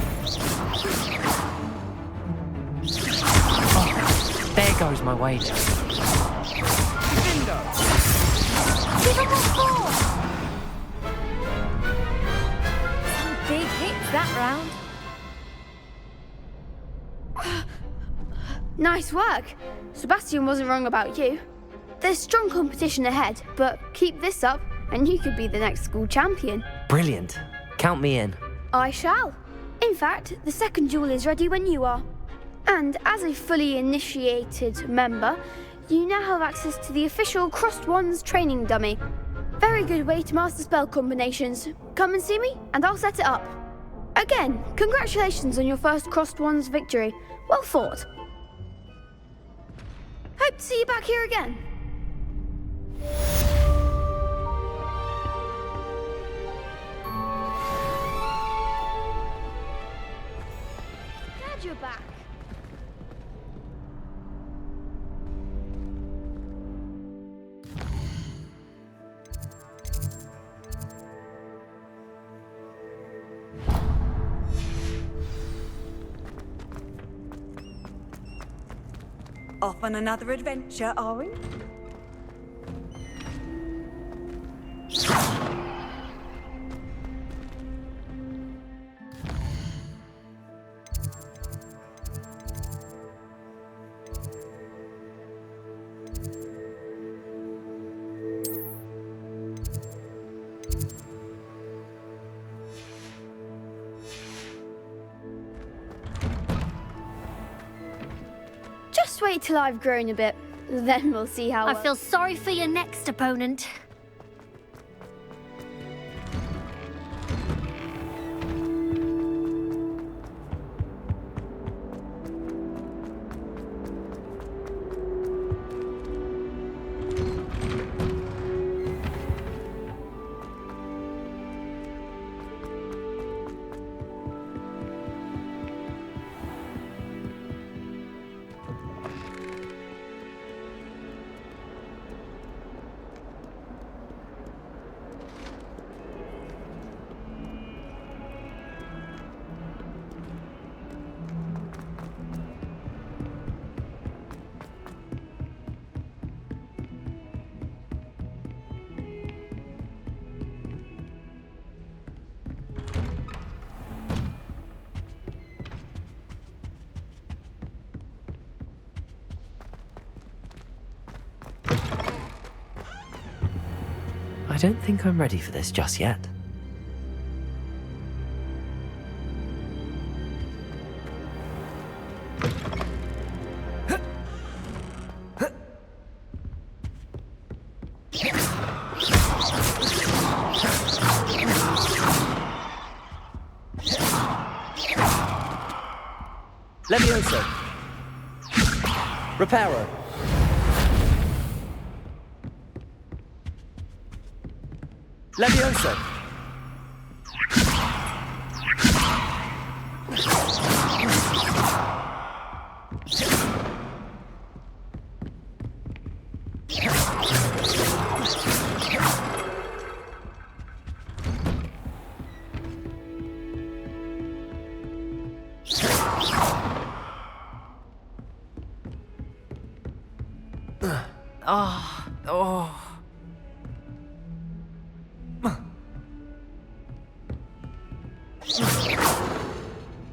There goes my wager. Give him a four! Some big hits that round. Nice work. Sebastian wasn't wrong about you. There's strong competition ahead, but keep this up and you could be the next school champion. Brilliant. Count me in. I shall. In fact, the second duel is ready when you are. And as a fully initiated member, you now have access to the official Crossed Wands training dummy. Very good way to master spell combinations. Come and see me, and I'll set it up. Again, congratulations on your first Crossed Wands victory. Well fought. Hope to see you back here again. Glad you're back. Off on another adventure, are we? Just wait till I've grown a bit. Then we'll see how I feel sorry for your next opponent. I don't think I'm ready for this just yet. Levioso. Reparo. Levioso.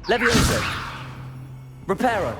Levioso. Reparo.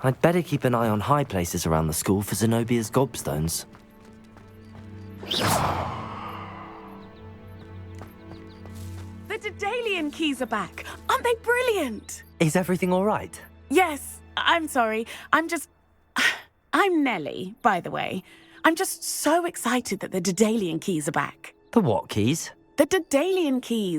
I'd better keep an eye on high places around the school for Zenobia's gobstones. The Daedalian keys are back. Aren't they brilliant? Is everything all right? Yes, I'm sorry. I'm Nellie, by the way. I'm just so excited that the Daedalian keys are back. The what keys? The Daedalian keys.